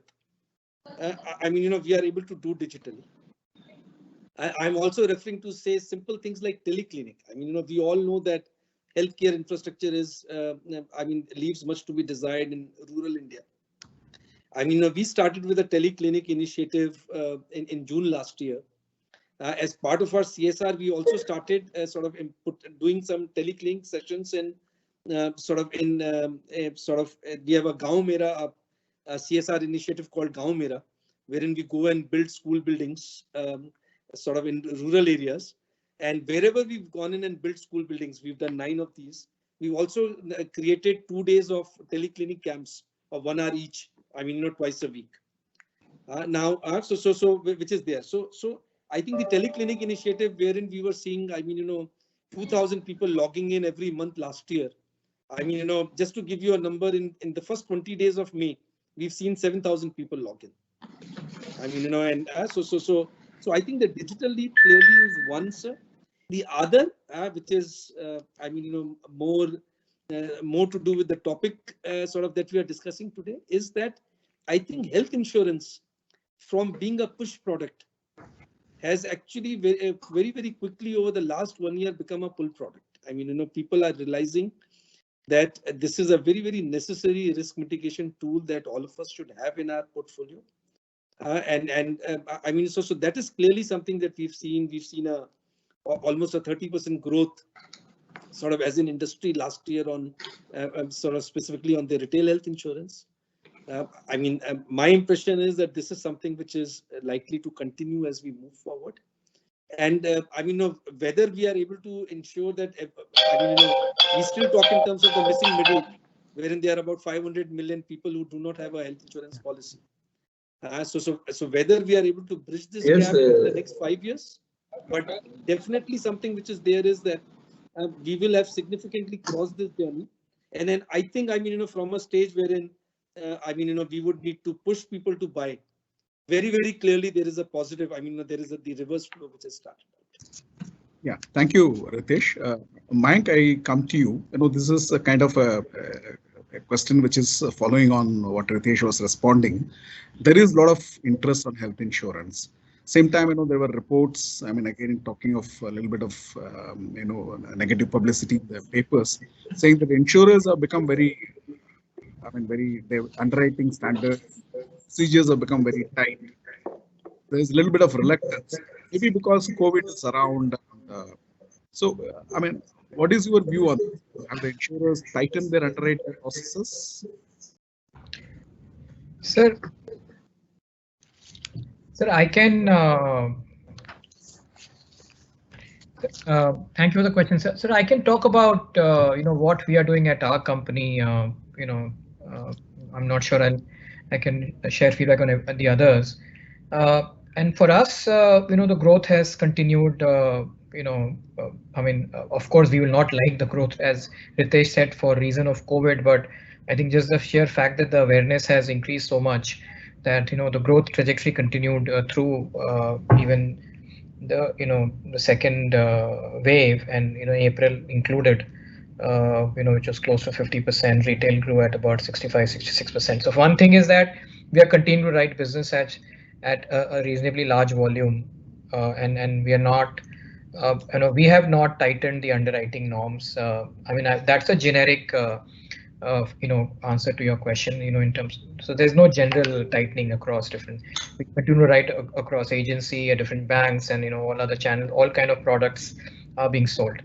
I mean, we are able to do digitally. I'm also referring to, say, simple things like teleclinic. I mean, we all know that healthcare infrastructure is, I mean, leaves much to be desired in rural India. I mean, we started with a teleclinic initiative in June last year. As part of our CSR, we also started sort of doing some teleclinic sessions and we have a Gaon Mera, a CSR initiative called Gaon Mera, wherein we go and build school buildings sort of in rural areas. And wherever we've gone in and built school buildings, we've done 9 of these. We've also created 2 days of teleclinic camps of 1 hour each. I mean, twice a week. Which is there. So I think the teleclinic initiative, wherein we were seeing, I mean, 2,000 people logging in every month last year. I mean, just to give you a number, in the first 20 days of May, we've seen 7,000 people log in. I mean, and so I think the digital leap clearly is one, sir. The other, which is, I mean, more to do with the topic sort of that we are discussing today, is that I think health insurance, from being a push product, has actually very, very quickly over the last 1 year become a pull product. I mean, people are realizing that this is a very, very necessary risk mitigation tool that all of us should have in our portfolio. I mean, so that is clearly something that we've seen. We've seen almost a 30% growth sort of as an industry last year on sort of specifically on the retail health insurance. I mean, my impression is that this is something which is likely to continue as we move forward. And I mean, whether we are able to ensure that, I mean, we still talk in terms of the missing middle, wherein there are about 500 million people who do not have a health insurance policy. So whether we are able to bridge this gap in the next 5 years, but definitely something which is there is that we will have significantly crossed this journey. And then I think, I mean, from a stage wherein I mean, we would need to push people to buy. Very, very clearly, there is a positive. I mean, there is the reverse flow which has started. Yeah, thank you, Ritesh. Mayank, I come to you. This is a kind of a question which is following on what Ritesh was responding. There is a lot of interest on health insurance. Same time, there were reports. I mean, again, talking of a little bit of negative publicity in the papers, saying that insurers have become very, their underwriting standards, procedures have become very tight. There's a little bit of reluctance, maybe because COVID is around. I mean, what is your view on this? Have the insurers tightened their underwriting processes? Sir, I can. Thank you for the question, sir. Sir, I can talk about what we are doing at our company. I'm not sure I can share feedback on the others. And for us, the growth has continued. I mean, of course, we will not like the growth, as Ritesh said, for reason of COVID. But I think just the sheer fact that the awareness has increased so much that the growth trajectory continued through even the second wave, and April included, which was close to 50%. Retail grew at about 65-66%. So one thing is that we are continuing to write business at a reasonably large volume, and we are not, we have not tightened the underwriting norms. I mean, that's a generic answer to your question, in terms. So there's no general tightening across different. We continue to write across agency, different banks, and all other channels. All kind of products are being sold.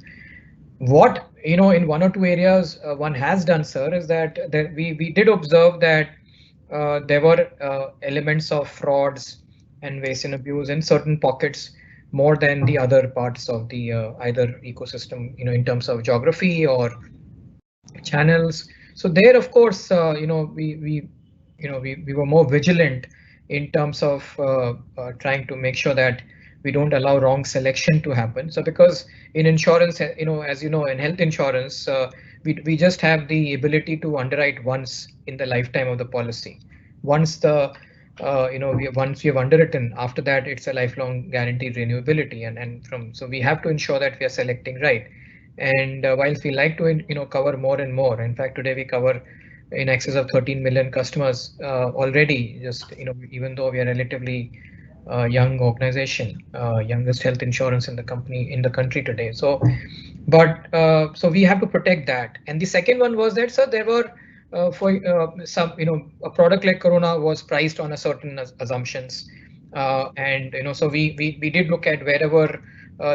What in one or two areas one has done, sir, is that we did observe that there were elements of frauds and waste and abuse in certain pockets more than the other parts of the either ecosystem, in terms of geography or channels. So there, of course, we were more vigilant in terms of trying to make sure that we don't allow wrong selection to happen. So because in insurance, as you know, in health insurance, we just have the ability to underwrite once in the lifetime of the policy. Once the once we have underwritten, after that it's a lifelong guaranteed renewability, so we have to ensure that we are selecting right. And whilst we like to cover more and more, in fact today we cover in excess of 13 million customers already, just even though we are relatively young organization, youngest health insurance in the country today. So so we have to protect that. And the second one was that, sir, there were for some a product like Corona was priced on a certain assumptions, and so we did look at wherever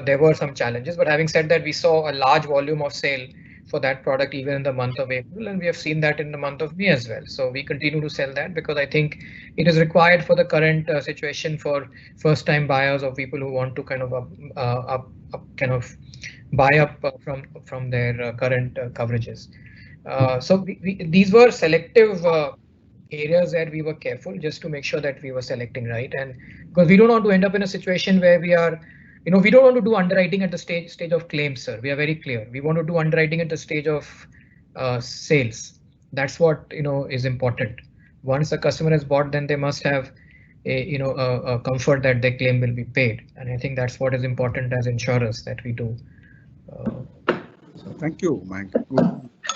there were some challenges. But having said that, we saw a large volume of sale for that product even in the month of April, and we have seen that in the month of May as well. So we continue to sell that because I think it is required for the current situation for first-time buyers or people who want to kind of buy up from their current coverages. So these were selective areas that we were careful just to make sure that we were selecting right, and because we don't want to end up in a situation where we are, we don't want to do underwriting at the stage of claims, sir. We are very clear. We want to do underwriting at the stage of sales. That's what is important. Once a customer has bought, then they must have a comfort that their claim will be paid, and I think that's what is important as insurers that we do. Thank you, Mike.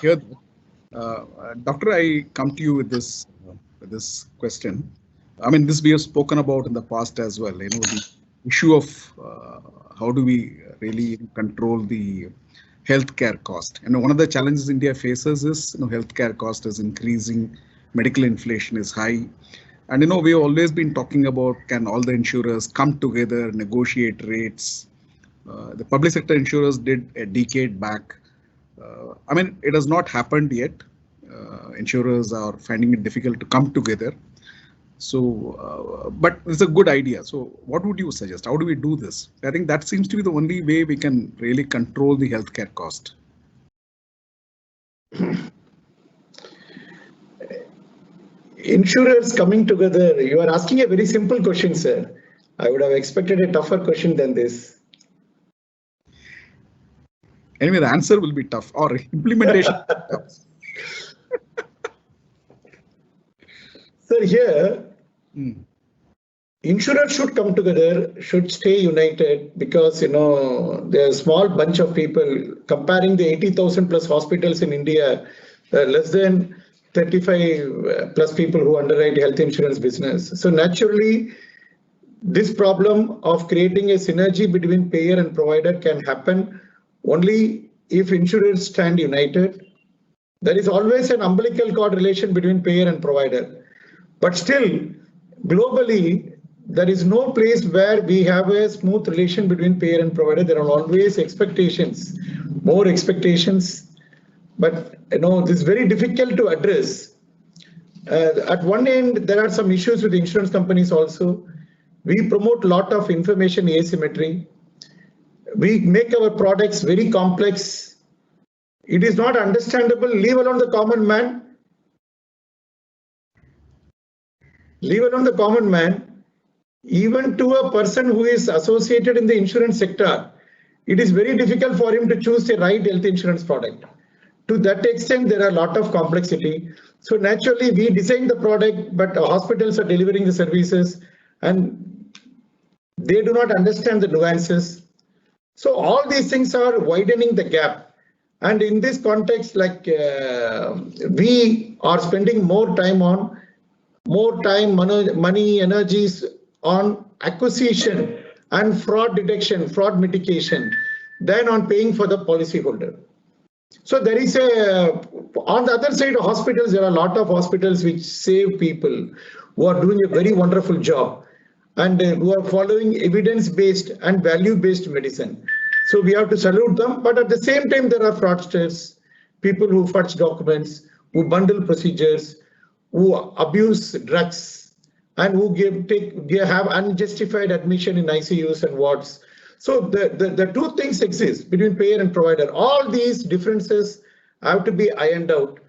Here, Doctor, I come to you with this question. I mean, this we have spoken about in the past as well. The issue of how do we really control the healthcare cost. One of the challenges India faces is healthcare cost is increasing, medical inflation is high, and we have always been talking about, can all the insurers come together, negotiate rates. The public sector insurers did a decade back. I mean, it has not happened yet. Insurers are finding it difficult to come together. So, but it's a good idea. So what would you suggest? How do we do this? I think that seems to be the only way we can really control the healthcare cost. Insurers coming together. You are asking a very simple question, sir. I would have expected a tougher question than this. Anyway, the answer will be tough, or implementation. Sir, here, Hmm. insurers should come together, should stay united, because there's a small bunch of people comparing the 80,000 plus hospitals in India, less than 35 plus people who underwrite health insurance business. So naturally, this problem of creating a synergy between payer and provider can happen only if insurers stand united. There is always an umbilical cord relation between payer and provider. But still, globally, there is no place where we have a smooth relation between payer and provider. There are always expectations, more expectations. But this is very difficult to address. At one end, there are some issues with insurance companies also. We promote a lot of information asymmetry. We make our products very complex. It is not understandable, leave alone the common man. Leave alone the common man, even to a person who is associated in the insurance sector, it is very difficult for him to choose the right health insurance product. To that extent, there are a lot of complexity. So naturally, we design the product, but hospitals are delivering the services and they do not understand the nuances. So all these things are widening the gap. And in this context, we are spending more time, money, energies on acquisition and fraud detection, fraud mitigation, than on paying for the policyholder. So there is on the other side of hospitals, there are a lot of hospitals which save people who are doing a very wonderful job and who are following evidence-based and value-based medicine. So we have to salute them, but at the same time, there are fraudsters, people who fudge documents, who bundle procedures, who abuse drugs, and who have unjustified admission in ICUs and wards. So the two things exist between payer and provider. All these differences have to be ironed out,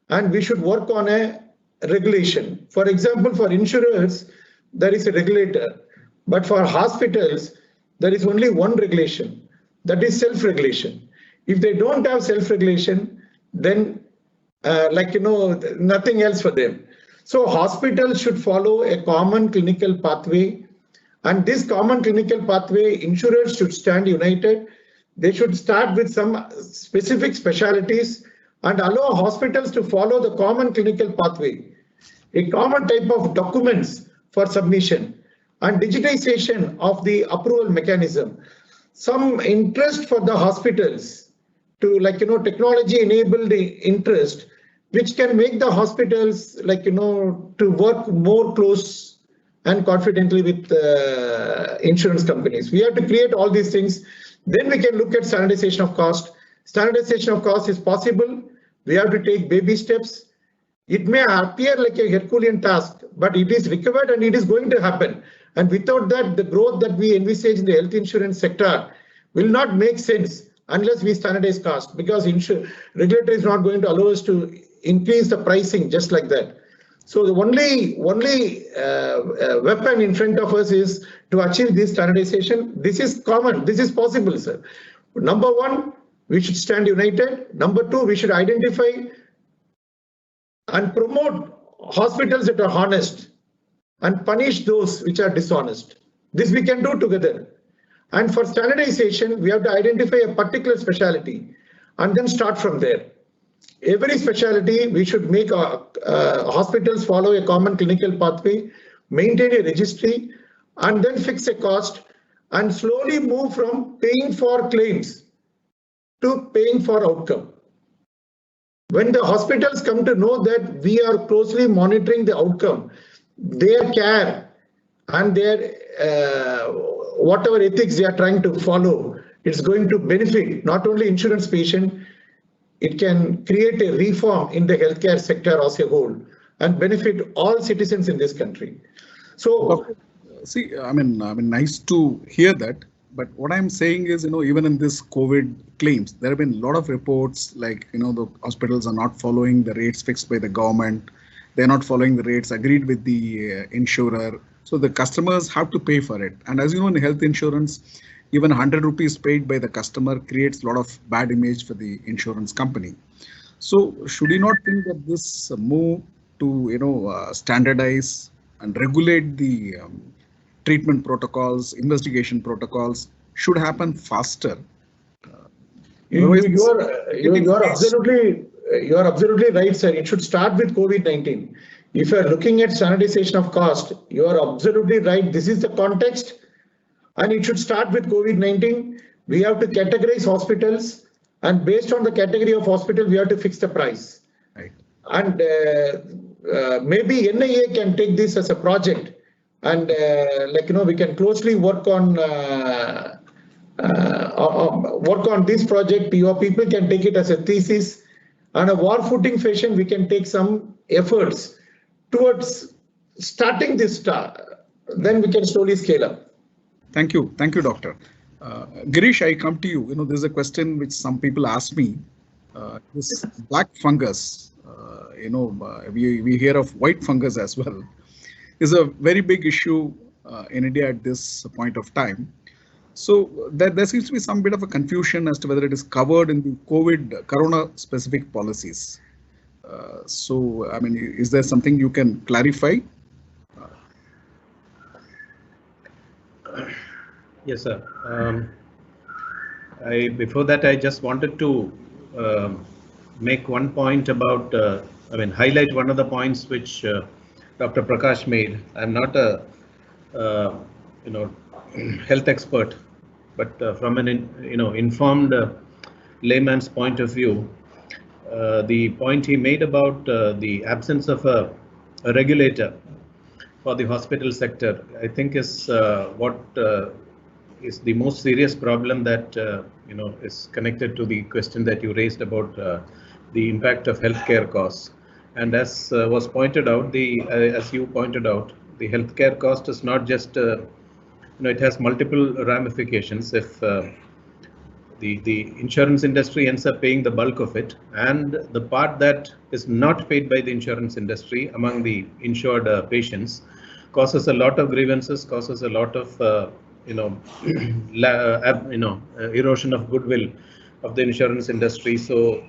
and we should work on a regulation. For example, for insurers, there is a regulator, but for hospitals, there is only one regulation. That is self-regulation. If they don't have self-regulation, then nothing else for them. So hospitals should follow a common clinical pathway, and this common clinical pathway, insurers should stand united. They should start with some specific specialties and allow hospitals to follow the common clinical pathway, a common type of documents for submission, and digitization of the approval mechanism. Some interest for the hospitals to technology enabled interest, which can make the hospitals to work more close and confidently with insurance companies. We have to create all these things. Then we can look at standardization of cost. Standardization of cost is possible. We have to take baby steps. It may appear like a Herculean task, but it is required and it is going to happen. And without that, the growth that we envisage in the health insurance sector will not make sense unless we standardize cost, because regulator is not going to allow us to increase the pricing just like that. So the only weapon in front of us is to achieve this standardization. This is common. This is possible, sir. Number one, we should stand united. Number two, we should identify and promote hospitals that are honest and punish those which are dishonest. This we can do together. And for standardization, we have to identify a particular specialty and then start from there. Every specialty, we should make hospitals follow a common clinical pathway, maintain a registry, and then fix a cost, and slowly move from paying for claims to paying for outcome. When the hospitals come to know that we are closely monitoring the outcome, their care and their whatever ethics they are trying to follow, it's going to benefit not only insurance patient, it can create a reform in the healthcare sector as a whole and benefit all citizens in this country. So, see, I mean, nice to hear that. But what I'm saying is, even in this COVID claims, there have been a lot of reports like, the hospitals are not following the rates fixed by the government. They're not following the rates agreed with the insurer. So the customers have to pay for it. And as you know, in health insurance, even 100 rupees paid by the customer creates a lot of bad image for the insurance company. So should you not think that this move to standardize and regulate the treatment protocols, investigation protocols should happen faster. You are absolutely right, sir. It should start with COVID-19. If you are looking at standardization of cost, you are absolutely right. This is the context, and it should start with COVID-19. We have to categorize hospitals, and based on the category of hospital, we have to fix the price. Right. And maybe NIA can take this as a project, and we can closely work on this project. Your people can take it as a thesis. On a war footing fashion, we can take some efforts towards starting this. Then we can slowly scale up. Thank you, Doctor. Girish, I come to you. There's a question which some people ask me. This black fungus, we hear of white fungus as well, is a very big issue in India at this point of time. So there seems to be some bit of a confusion as to whether it is covered in the corona specific policies. So, I mean, is there something you can clarify? Yes, sir. Before that, I just wanted to make one point about, highlight one of the points which Dr. Prakash made. I'm not a, health expert, but from an informed layman's point of view, the point he made about the absence of a regulator for the hospital sector, I think is what is the most serious problem that is connected to the question that you raised about the impact of healthcare costs. And as was pointed out, as you pointed out, the healthcare cost is not just it has multiple ramifications. If the insurance industry ends up paying the bulk of it, and the part that is not paid by the insurance industry among the insured patients causes a lot of grievances, causes a lot of erosion of goodwill of the insurance industry. So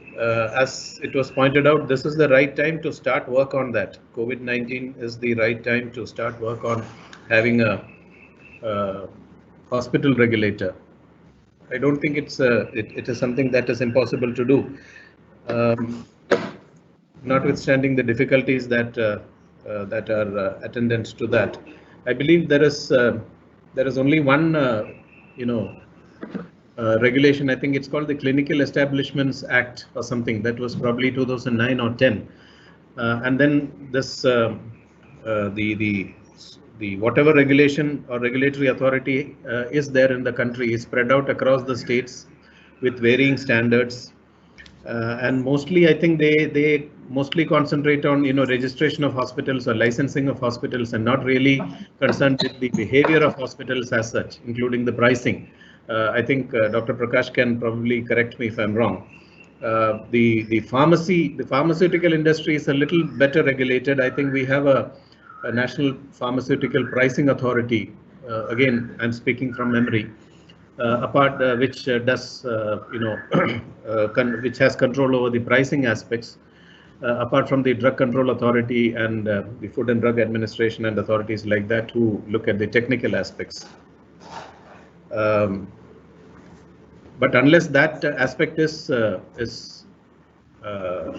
as it was pointed out, this is the right time to start work on that. COVID-19 is the right time to start work on having a hospital regulator. I don't think it is something that is impossible to do, notwithstanding the difficulties that that are attendant to that. I believe there is only one regulation. I think it's called the Clinical Establishments Act or something. That was probably 2009 or 10, and then this the whatever regulation or regulatory authority is there in the country is spread out across the states with varying standards, and mostly I think they mostly concentrate on registration of hospitals or licensing of hospitals, and not really concerned with the behavior of hospitals as such, including the pricing. I think Dr. Prakash can probably correct me if I'm wrong. The pharmaceutical industry is a little better regulated. I think we have a National Pharmaceutical Pricing Authority. Again, I'm speaking from memory. Which does which has control over the pricing aspects, apart from the Drug Control Authority and the Food and Drug Administration and authorities like that who look at the technical aspects. But unless that aspect is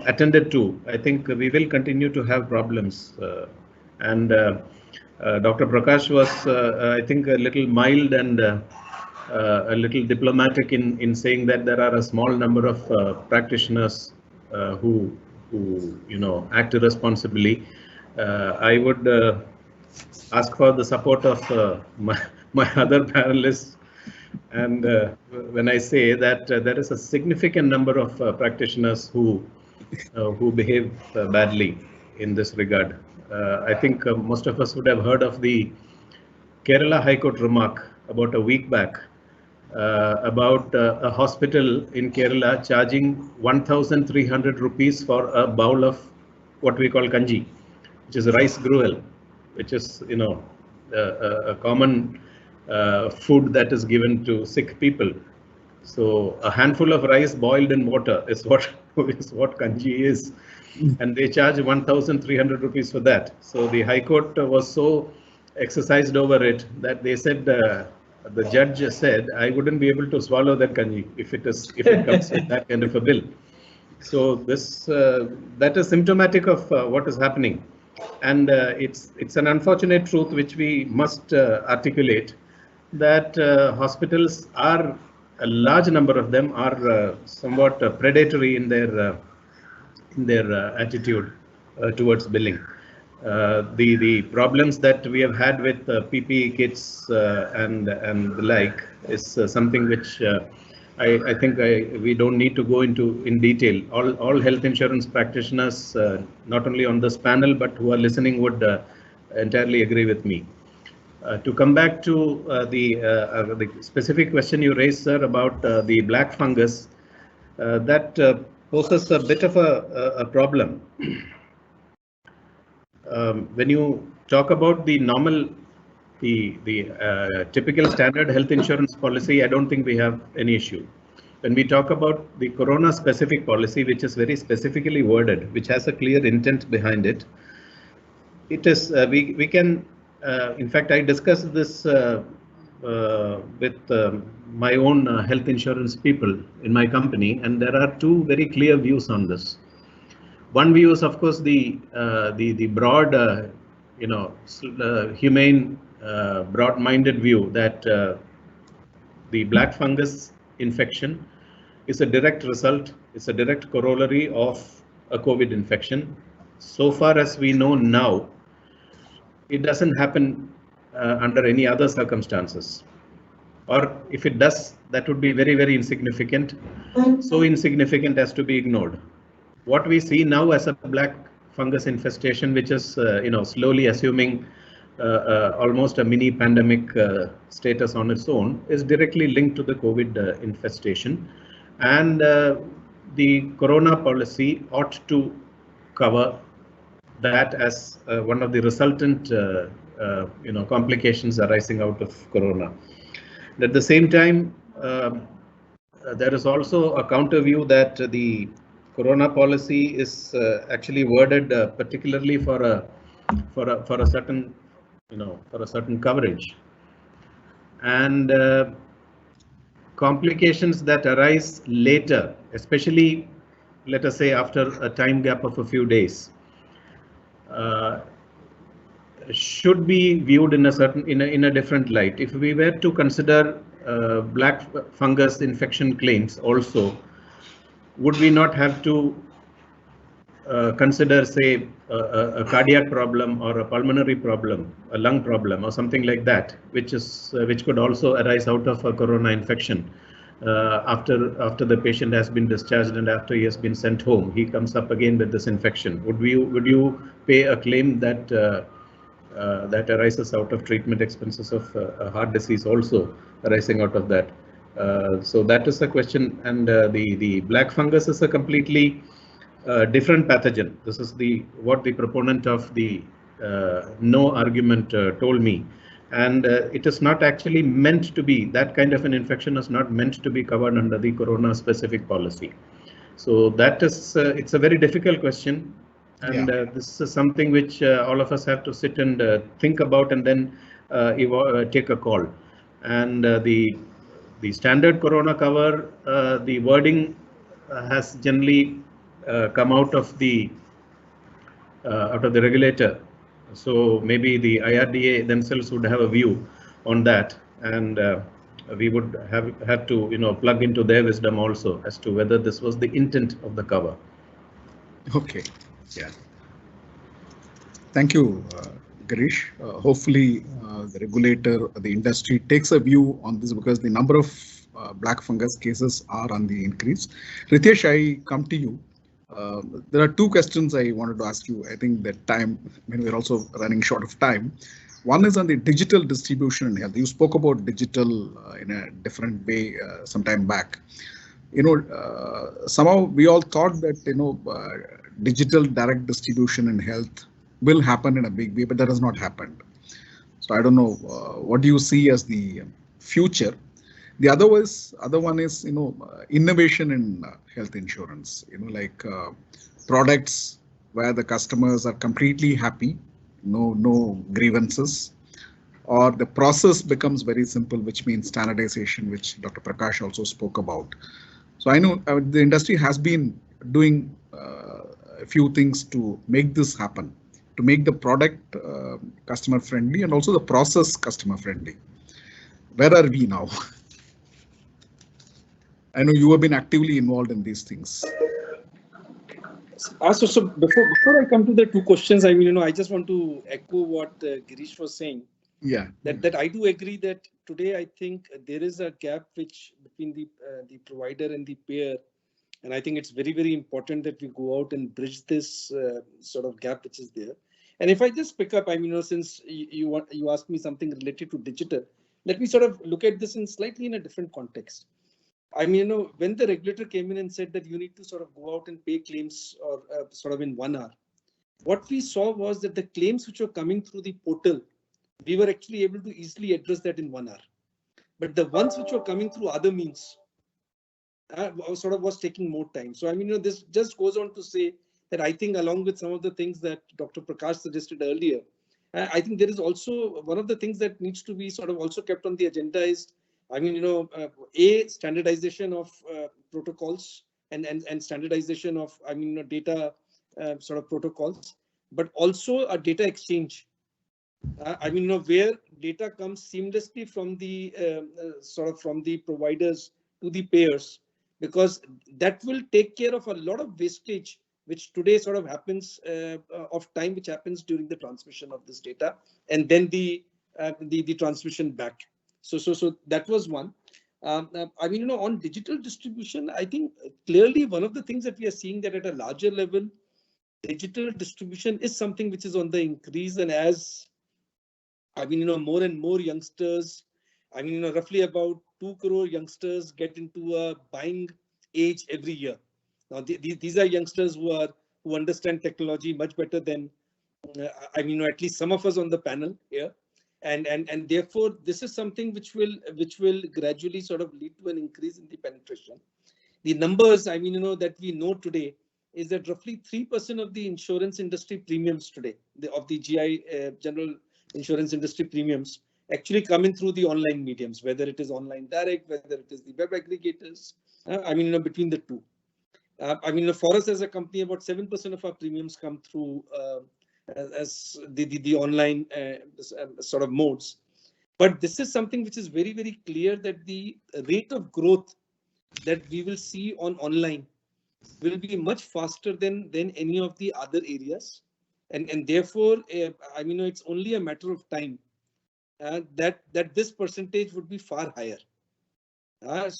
attended to, I think we will continue to have problems. Dr. Prakash was, I think, a little mild and a little diplomatic in saying that there are a small number of practitioners who act irresponsibly. I would ask for the support of my other panelists, and when I say that there is a significant number of practitioners who behave badly in this regard. I think most of us would have heard of the Kerala High Court remark about a week back about a hospital in Kerala charging 1,300 rupees for a bowl of what we call kanji, which is rice gruel, which is a common food that is given to sick people. So a handful of rice boiled in water is what kanji is. and they charge 1,300 rupees for that. So the High Court was so exercised over it that they said, the judge said, I wouldn't be able to swallow that kanji if it comes with that kind of a bill. So this that is symptomatic of what is happening, and it's an unfortunate truth which we must articulate, that hospitals are, a large number of them are somewhat predatory in their attitude towards billing. The problems that we have had with PPE kits and the like is something which I think we don't need to go into in detail. All health insurance practitioners, not only on this panel but who are listening, would entirely agree with me. To come back to the specific question you raised, sir, about the black fungus, that poses a bit of a problem. When you talk about the normal, the typical standard health insurance policy, I don't think we have any issue. When we talk about the corona specific policy, which is very specifically worded, which has a clear intent behind it, it is we can. In fact, I discussed this with my own health insurance people in my company, and there are two very clear views on this. One view is, of course, the broad, humane, broad-minded view that the black fungus infection is a direct result, it's a direct corollary of a COVID infection. So far as we know now, it doesn't happen under any other circumstances, or if it does, that would be very, very insignificant, so insignificant as to be ignored. What we see now as a black fungus infestation, which is slowly assuming almost a mini pandemic status on its own, is directly linked to the COVID infestation, and the corona policy ought to cover that as one of the resultant complications arising out of corona. At the same time, there is also a counter view that the corona policy is actually worded particularly for a certain coverage, and complications that arise later, especially let us say after a time gap of a few days, should be viewed in a different light. If we were to consider black fungus infection claims also, would we not have to consider, say, a cardiac problem or a pulmonary problem, a lung problem, or something like that, which could also arise out of a corona infection? After the patient has been discharged and after he has been sent home, he comes up again with this infection. Would you pay a claim that that arises out of treatment expenses of heart disease also arising out of that? So that is the question, and the black fungus is a completely different pathogen. This is what the proponent of the no argument told me. And it is not actually meant to be, that kind of an infection is not meant to be covered under the corona specific policy. So that is, it's a very difficult question. And this is something which all of us have to sit and think about and then take a call. And the standard corona cover, the wording has generally come out of the regulator. So maybe the IRDA themselves would have a view on that, and we would have to plug into their wisdom also as to whether this was the intent of the cover. Okay, yeah. Thank you, Girish. Hopefully the regulator, the industry takes a view on this, because the number of black fungus cases are on the increase. Ritesh, I come to you. There are two questions I wanted to ask you. I think that time, we're also running short of time. One is on the digital distribution in health. You spoke about digital in a different way some time back. Somehow we all thought that digital direct distribution in health will happen in a big way, but that has not happened. So I don't know, what do you see as the future? The other one is innovation in health insurance, like products where the customers are completely happy, no grievances, or the process becomes very simple, which means standardization, which Dr. Prakash also spoke about. So I know the industry has been doing a few things to make this happen, to make the product customer friendly and also the process customer friendly. Where are we now? I know you have been actively involved in these things. So before I come to the two questions, I mean, I just want to echo what Girish was saying. Yeah. That I do agree that today I think there is a gap which between the provider and the payer, and I think it's very important that we go out and bridge this sort of gap which is there. And if I just pick up, I mean, since you asked me something related to digital, let me sort of look at this in slightly in a different context. I mean, when the regulator came in and said that you need to sort of go out and pay claims or sort of in 1 hour, what we saw was that the claims which were coming through the portal, we were actually able to easily address that in 1 hour. But the ones which were coming through other means sort of was taking more time. So, I mean, this just goes on to say that I think along with some of the things that Dr. Prakash suggested earlier, I think there is also one of the things that needs to be sort of also kept on the agenda is, I mean, a standardization of protocols and standardization of, I mean, data sort of protocols, but also a data exchange. I mean, where data comes seamlessly from the sort of from the providers to the payers, because that will take care of a lot of wastage which today sort of happens of time which happens during the transmission of this data and then the transmission back. So that was one. I mean, on digital distribution, I think clearly one of the things that we are seeing that at a larger level, digital distribution is something which is on the increase. And as I mean, more and more youngsters, I mean, roughly about 2 crore youngsters get into a buying age every year. Now, these are youngsters who understand technology much better than, I mean, at least some of us on the panel here. And therefore, this is something which will gradually sort of lead to an increase in the penetration. The numbers, I mean, that we know today is that roughly 3% of the insurance industry premiums today, of the GI general insurance industry premiums, actually coming through the online mediums, whether it is online direct, whether it is the web aggregators. I mean, between the two. I mean, for us as a company, about 7% of our premiums come through as the online sort of modes. But this is something which is very clear that the rate of growth that we will see on online will be much faster than any of the other areas. And therefore, I mean, it's only a matter of time that this percentage would be far higher. I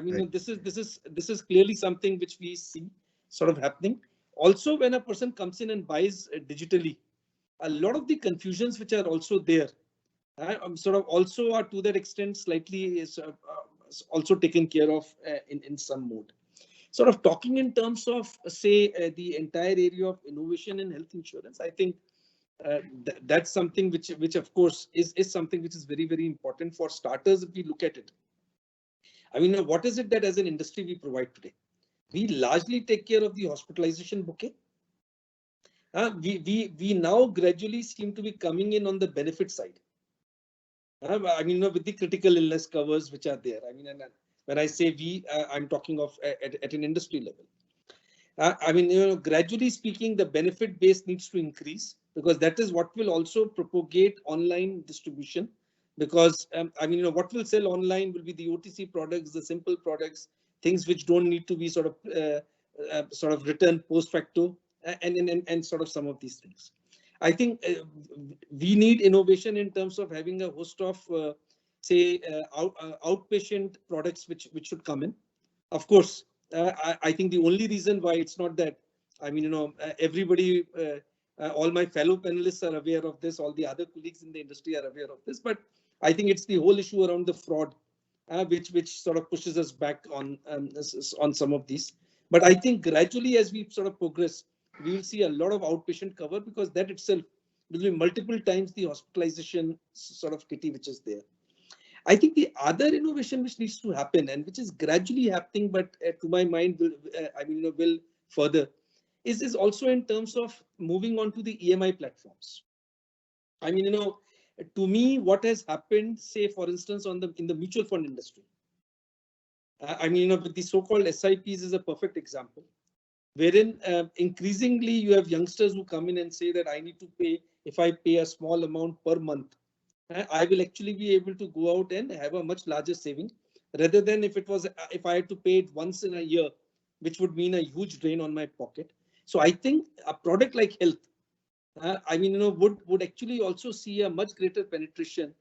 mean, right. This is clearly something which we see sort of happening. Also, when a person comes in and buys digitally, a lot of the confusions which are also there, sort of also are to that extent slightly is also taken care of in some mode. Sort of talking in terms of, say, the entire area of innovation in health insurance, I think that's something which of course is something which is very important. For starters, if we look at it, I mean, what is it that as an industry we provide today? We largely take care of the hospitalization bouquet. We now gradually seem to be coming in on the benefit side. I mean, with the critical illness covers which are there. I mean, and when I say we, I'm talking of at an industry level. I mean, gradually speaking, the benefit base needs to increase, because that is what will also propagate online distribution. Because I mean, what will sell online will be the OTC products, the simple products, things which don't need to be sort of returned post facto, and sort of some of these things. I think we need innovation in terms of having a host of, say, outpatient products which should come in. Of course, I think the only reason why it's not that, I mean, everybody, all my fellow panelists are aware of this, all the other colleagues in the industry are aware of this, but I think it's the whole issue around the fraud, which sort of pushes us back on some of these. But I think gradually, as we sort of progress, we will see a lot of outpatient cover, because that itself will be multiple times the hospitalization sort of kitty which is there. I think the other innovation which needs to happen, and which is gradually happening, but to my mind, will further, is also in terms of moving on to the EMI platforms. I mean, to me, what has happened, say, for instance, in the mutual fund industry, I mean, with the so-called SIPs is a perfect example, wherein increasingly you have youngsters who come in and say that I need to pay, if I pay a small amount per month, I will actually be able to go out and have a much larger saving, rather than if I had to pay it once in a year, which would mean a huge drain on my pocket. So I think a product like health, I mean, would actually also see a much greater penetration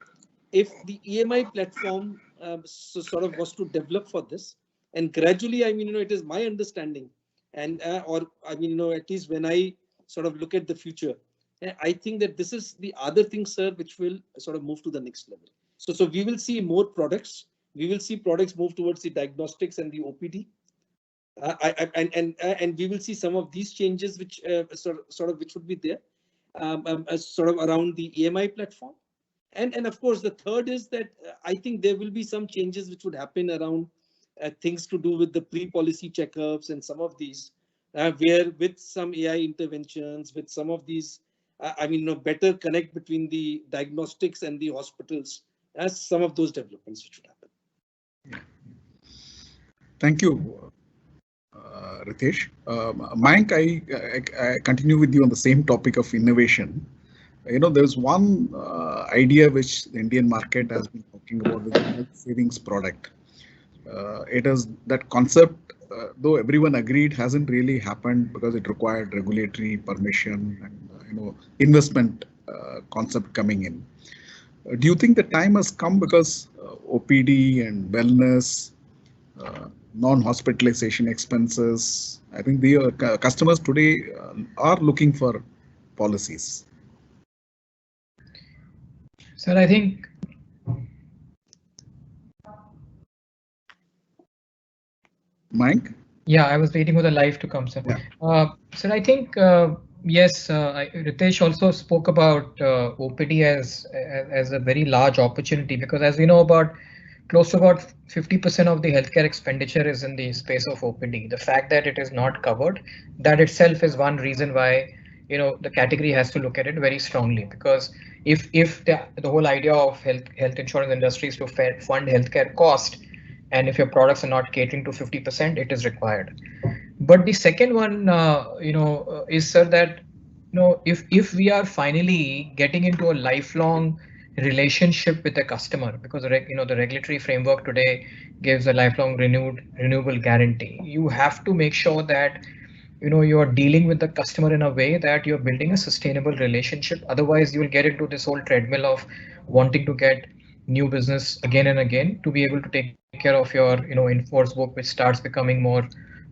if the EMI platform sort of was to develop for this. And gradually, I mean, it is my understanding, and or I mean, at least when I sort of look at the future, I think that this is the other thing, sir, which will sort of move to the next level. So we will see more products. We will see products move towards the diagnostics and the OPD. And we will see some of these changes which sort of which would be there sort of around the EMI platform. And of course, the third is that I think there will be some changes which would happen around things to do with the pre-policy checkups and some of these, where with some AI interventions, with some of these, I mean, better connect between the diagnostics and the hospitals, as some of those developments which would happen. Thank you, Ritesh. Mayank, I continue with you on the same topic of innovation. There's one idea which the Indian market has been talking about, with the health savings product. It is that concept, though everyone agreed, hasn't really happened because it required regulatory permission and investment concept coming in. Do you think the time has come because OPD and wellness, non-hospitalization expenses, I think the customers today are looking for policies? Sir, I think Mike? Yeah, I was waiting for the live to come, sir. Yeah. Sir, I think yes, Ritesh also spoke about OPD as a very large opportunity, because as we know, close to about 50% of the healthcare expenditure is in the space of OPD. The fact that it is not covered, that itself is one reason why the category has to look at it very strongly, because if the whole idea of health insurance industry is to fund healthcare cost, and if your products are not catering to 50%, it is required. But the second one, is, sir, that if we are finally getting into a lifelong relationship with the customer, because the regulatory framework today gives a lifelong renewable guarantee, you have to make sure that you are dealing with the customer in a way that you're building a sustainable relationship. Otherwise, you will get into this whole treadmill of wanting to get new business again and again to be able to take care of your in-force book, which starts becoming more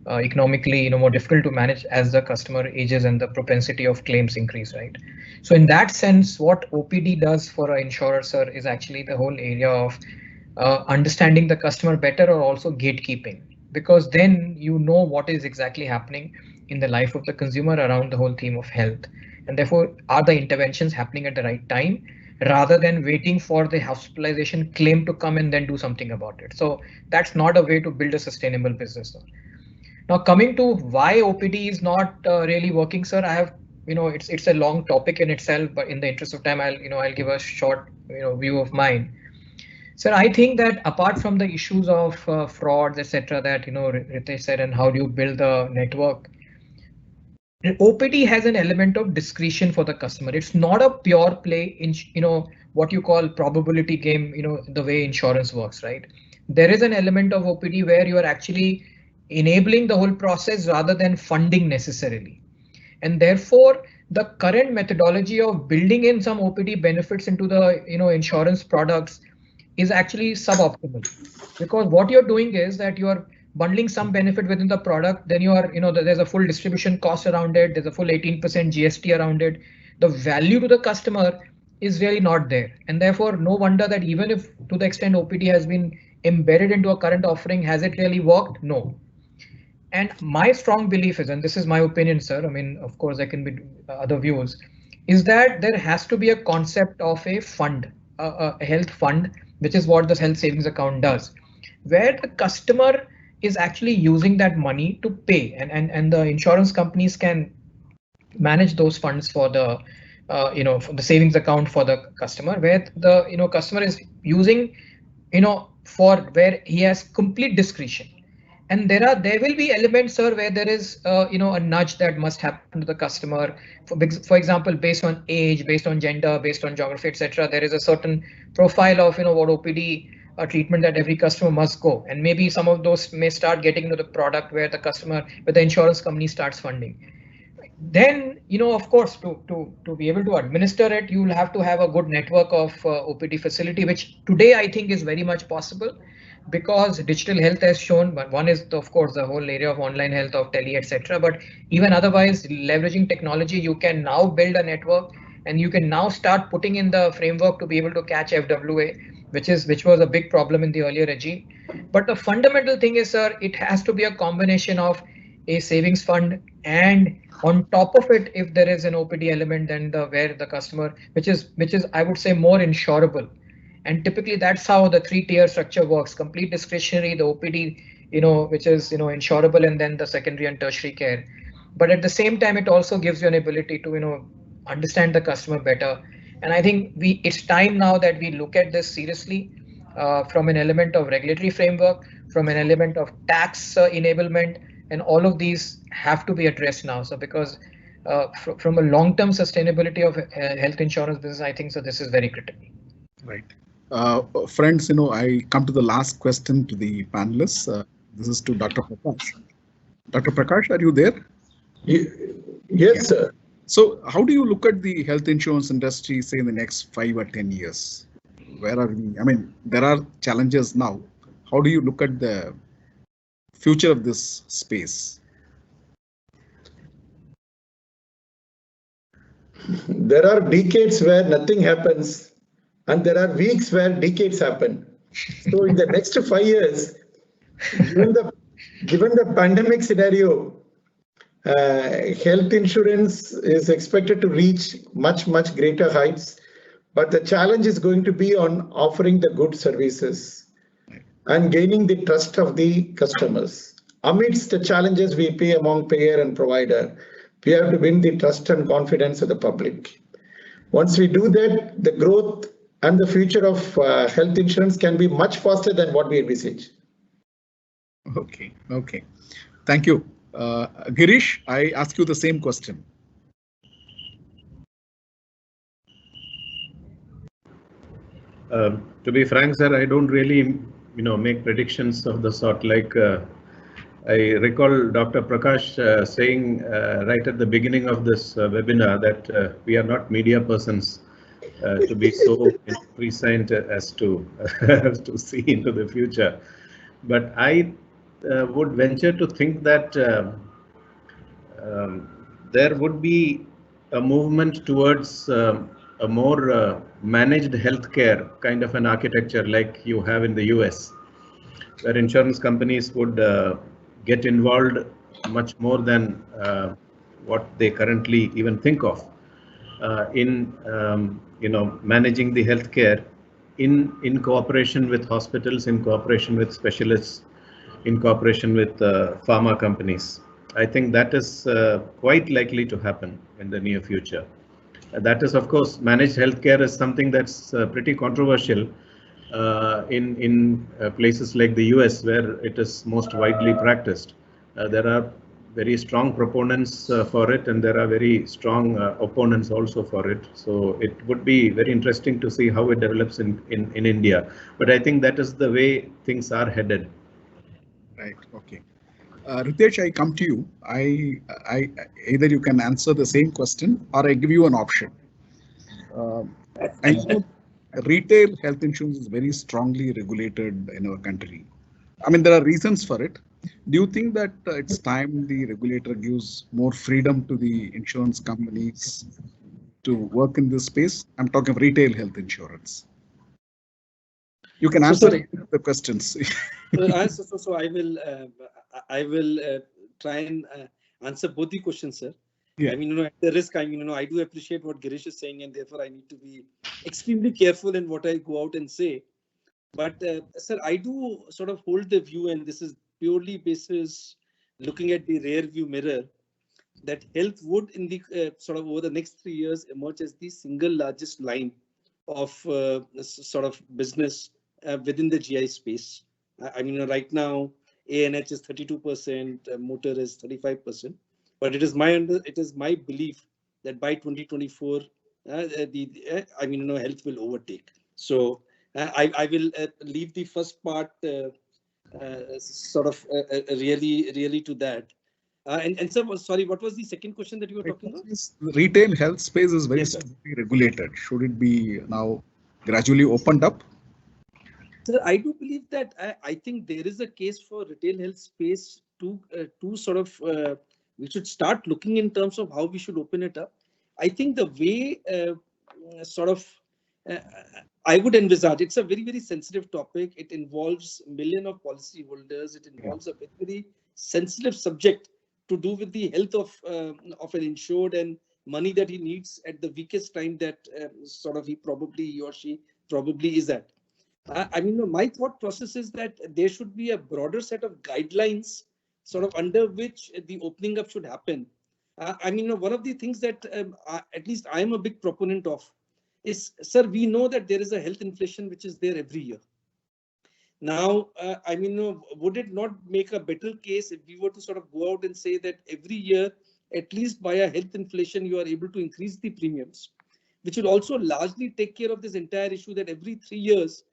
economically more difficult to manage as the customer ages and the propensity of claims increase, right? So in that sense, what OPD does for an insurer, sir, is actually the whole area of understanding the customer better, or also gatekeeping, because then what is exactly happening in the life of the consumer around the whole theme of health, and therefore are the interventions happening at the right time, rather than waiting for the hospitalization claim to come and then do something about it. So that's not a way to build a sustainable business, sir. Now, coming to why OPD is not really working, sir, I have, it's a long topic in itself, but in the interest of time, I'll give a short, view of mine. Sir, I think that apart from the issues of frauds, etc., that Ritesh said, and how do you build the network, OPD has an element of discretion for the customer. It's not a pure play in what you call probability game, the way insurance works, right? There is an element of OPD where you are actually enabling the whole process rather than funding necessarily. And therefore, the current methodology of building in some OPD benefits into the insurance products is actually suboptimal, because what you're doing is that you are bundling some benefit within the product, then you are there's a full distribution cost around it, there's a full 18% GST around it. The value to the customer is really not there, and therefore no wonder that even if to the extent OPD has been embedded into a current offering, has it really worked? No. And my strong belief is, and this is my opinion, sir, I mean, of course there can be other views, is that there has to be a concept of a fund, a health fund, which is what this health savings account does, where the customer is actually using that money to pay, and the insurance companies can manage those funds for the for the savings account for the customer, where the customer is using for where he has complete discretion. And there will be elements, sir, where there is a nudge that must happen to the customer. For example, based on age, based on gender, based on geography, etc. There is a certain profile of what OPD treatment that every customer must go, and maybe some of those may start getting into the product where the insurance company starts funding. Then of course, to be able to administer it, you will have to have a good network of OPD facility, which today I think is very much possible, because digital health has shown. But one is of course the whole area of online health, of tele, etc. But even otherwise, leveraging technology, you can now build a network, and you can now start putting in the framework to be able to catch FWA, which was a big problem in the earlier regime. But the fundamental thing is, sir, it has to be a combination of a savings fund, and on top of it, if there is an OPD element, then where the customer, which is I would say more insurable. And typically that's how the 3-tier structure works: complete discretionary, the OPD, which is insurable, and then the secondary and tertiary care. But at the same time, it also gives you an ability to understand the customer better. And I think it's time now that we look at this seriously, from an element of regulatory framework, from an element of tax enablement, and all of these have to be addressed now. So because from a long-term sustainability of health insurance business, I think so this is very critical. Right. Friends, I come to the last question to the panelists. This is to Dr. Prakash. Dr. Prakash, are you there? Yes, sir. So how do you look at the health insurance industry, say, in the next 5 or 10 years? Where are we? I mean, there are challenges now. How do you look at the future of this space? There are decades where nothing happens, and there are weeks where decades happen. So in the next 5 years, given the pandemic scenario, health insurance is expected to reach much greater heights, but the challenge is going to be on offering the good services and gaining the trust of the customers. Amidst the challenges we pay among payer and provider, we have to win the trust and confidence of the public. Once we do that, the growth and the future of health insurance can be much faster than what we envisage. Okay. Thank you. Girish, I ask you the same question. To be frank, sir, I don't really, make predictions of the sort. Like I recall Dr. Prakash saying right at the beginning of this webinar that we are not media persons to be so prescient as to to see into the future. But I would venture to think that there would be a movement towards a more managed healthcare kind of an architecture like you have in the US, where insurance companies would get involved much more than what they currently even think of in managing the healthcare in cooperation with hospitals, in cooperation with specialists, in cooperation with pharma companies. I think that is quite likely to happen in the near future. That is, of course, managed healthcare is something that's pretty controversial in places like the US, where it is most widely practiced. There are very strong proponents for it, and there are very strong opponents also for it. So it would be very interesting to see how it develops in India. But I think that is the way things are headed. Right. Okay. Ritesh, I come to you. I either you can answer the same question or I give you an option. I know retail health insurance is very strongly regulated in our country. I mean, there are reasons for it. Do you think that it's time the regulator gives more freedom to the insurance companies to work in this space? I'm talking of retail health insurance. You can answer the questions. So I will try and answer both the questions, sir. Yeah. I mean, at the risk, I do appreciate what Girish is saying, and therefore I need to be extremely careful in what I go out and say. But sir, I do sort of hold the view, and this is purely basis looking at the rear view mirror, that health would in the sort of over the next 3 years emerge as the single largest line of sort of business within the GI space. I mean, right now ANH is 32%, motor is 35%, but it is my belief that by 2024 I mean, health will overtake. So I will leave the first part really to that. And sir, sorry, what was the second question that you were talking about? Retail health space is very Yes, sir. strictly regulated. Should it be now gradually opened up? Sir, I do believe that I think there is a case for retail health space to sort of we should start looking in terms of how we should open it up. I think the way I would envisage, it's a very sensitive topic. It involves millions of policyholders. It involves a very sensitive subject to do with the health of an insured and money that he needs at the weakest time that he or she probably is at. I mean, my thought process is that there should be a broader set of guidelines sort of under which the opening up should happen. I mean, one of the things that at least I am a big proponent of is, sir, we know that there is a health inflation which is there every year. Now, I mean, would it not make a better case if we were to sort of go out and say that every year, at least by a health inflation, you are able to increase the premiums, which will also largely take care of this entire issue that every 3 years,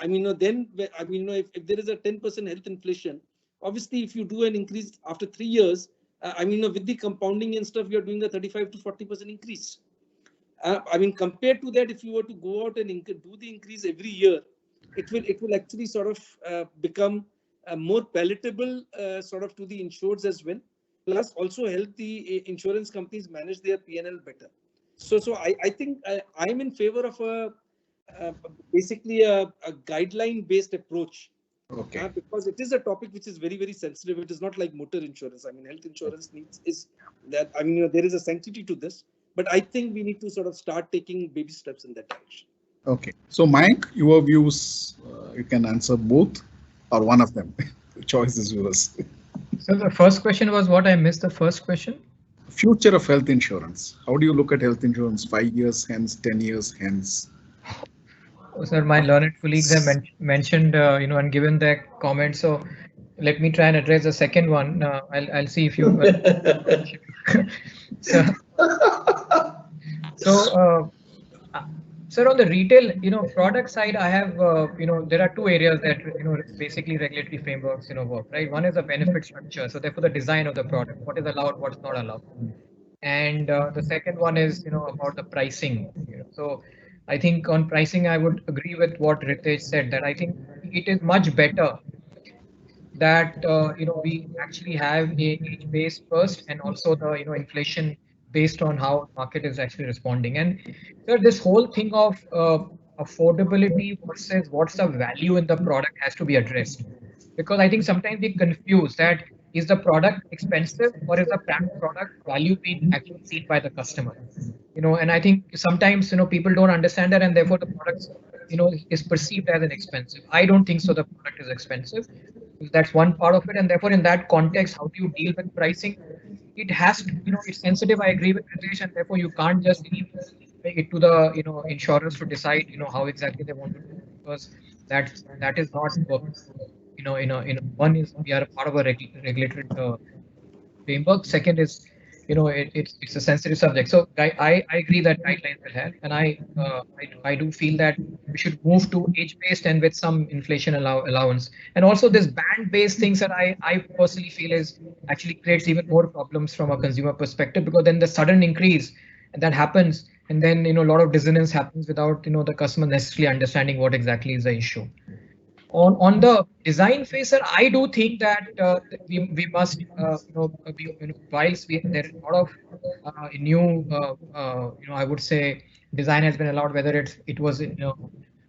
I mean, then, I mean, if there is a 10% health inflation, obviously, if you do an increase after 3 years, I mean, with the compounding and stuff, you're doing a 35 to 40% increase. I mean, compared to that, if you were to go out and do the increase every year, it will actually sort of become more palatable sort of to the insureds as well. Plus, also help the insurance companies manage their P&L better. So I think I'm in favor of basically a guideline-based approach. Okay. Because it is a topic which is very sensitive. It is not like motor insurance. I mean, health insurance is that. I mean, there is a sanctity to this, but I think we need to sort of start taking baby steps in that direction. Okay. So, Mike, your views, you can answer both or one of them. The choice is yours. So the first question was what? I missed the first question. Future of health insurance. How do you look at health insurance 5 years hence, 10 years hence? Sir, my learned colleagues have mentioned, and given their comments. So let me try and address the second one. I'll see if you. Sir, on the retail, product side, I have, there are two areas that, basically regulatory frameworks, work, right? One is the benefit structure. So therefore the design of the product, what is allowed, what's not allowed. And the second one is, about the pricing. So I think on pricing, I would agree with what Ritesh said, that I think it is much better that, we actually have a age-based first and also the, inflation based on how market is actually responding. And so this whole thing of affordability versus what's the value in the product has to be addressed. Because I think sometimes we confuse that is the product expensive or is the product value being actually seen by the customer? And I think sometimes, people don't understand that and therefore the product, is perceived as an expensive. I don't think so. The product is expensive. That's one part of it. And therefore, in that context, how do you deal with pricing? It has to, it's sensitive. I agree with Ritesh, and therefore you can't just leave it to the, insurers to decide, how exactly they want to do, because that is not working. One is we are a part of a regulatory framework. Second is, it's a sensitive subject. So I agree that guidelines will help, and I do feel that we should move to age-based and with some inflation allowance. And also this band-based things that I personally feel is actually creates even more problems from a consumer perspective, because then the sudden increase that happens, and then a lot of dissonance happens without the customer necessarily understanding what exactly is the issue. On the design phase, sir, I do think that we must, whilst there is a lot of new, I would say, design has been allowed, whether it was, the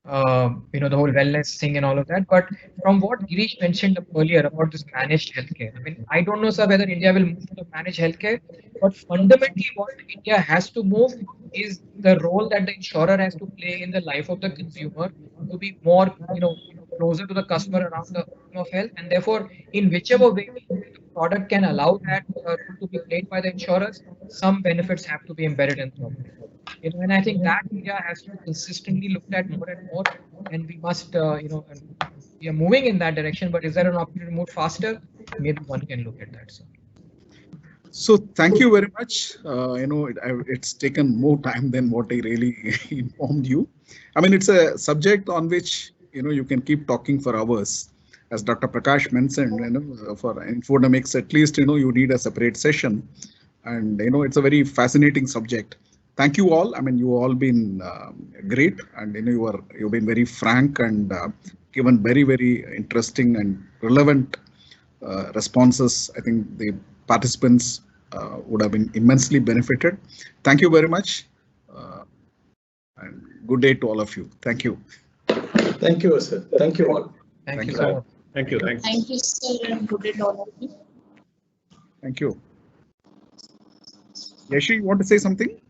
whole wellness thing and all of that. But from what Girish mentioned earlier about this managed healthcare, I mean, I don't know, sir, whether India will move to managed healthcare, but fundamentally what India has to move is the role that the insurer has to play in the life of the consumer to be more, closer to the customer around the theme of health, and therefore, in whichever way the product can allow that role to be played by the insurers, some benefits have to be embedded in the and I think that area has to be consistently looked at more and more, and we must, and we are moving in that direction. But is there an opportunity to move faster? Maybe one can look at that. So thank you very much. It's taken more time than what I really informed you. I mean, it's a subject on which you can keep talking for hours. As Dr. Prakash mentioned, for Infonomics, at least you need a separate session, and it's a very fascinating subject. Thank you all. I mean, you all been great, and you've been very frank and given very, very interesting and relevant responses. I think the participants would have been immensely benefited. Thank you very much, and good day to all of you. Thank you. Thank you, sir. Thank you all. Thank you so much. Thank you. Thanks. Thank you, sir, and good day to all of you. Thank you. Yashi, you want to say something?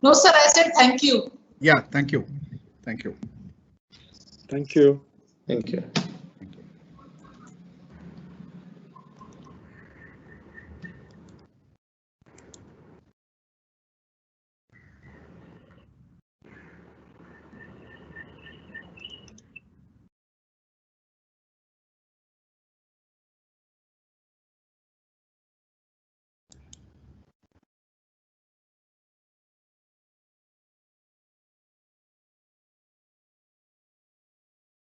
No, sir, I said thank you. Yeah, thank you. Thank you. Thank you. Thank you.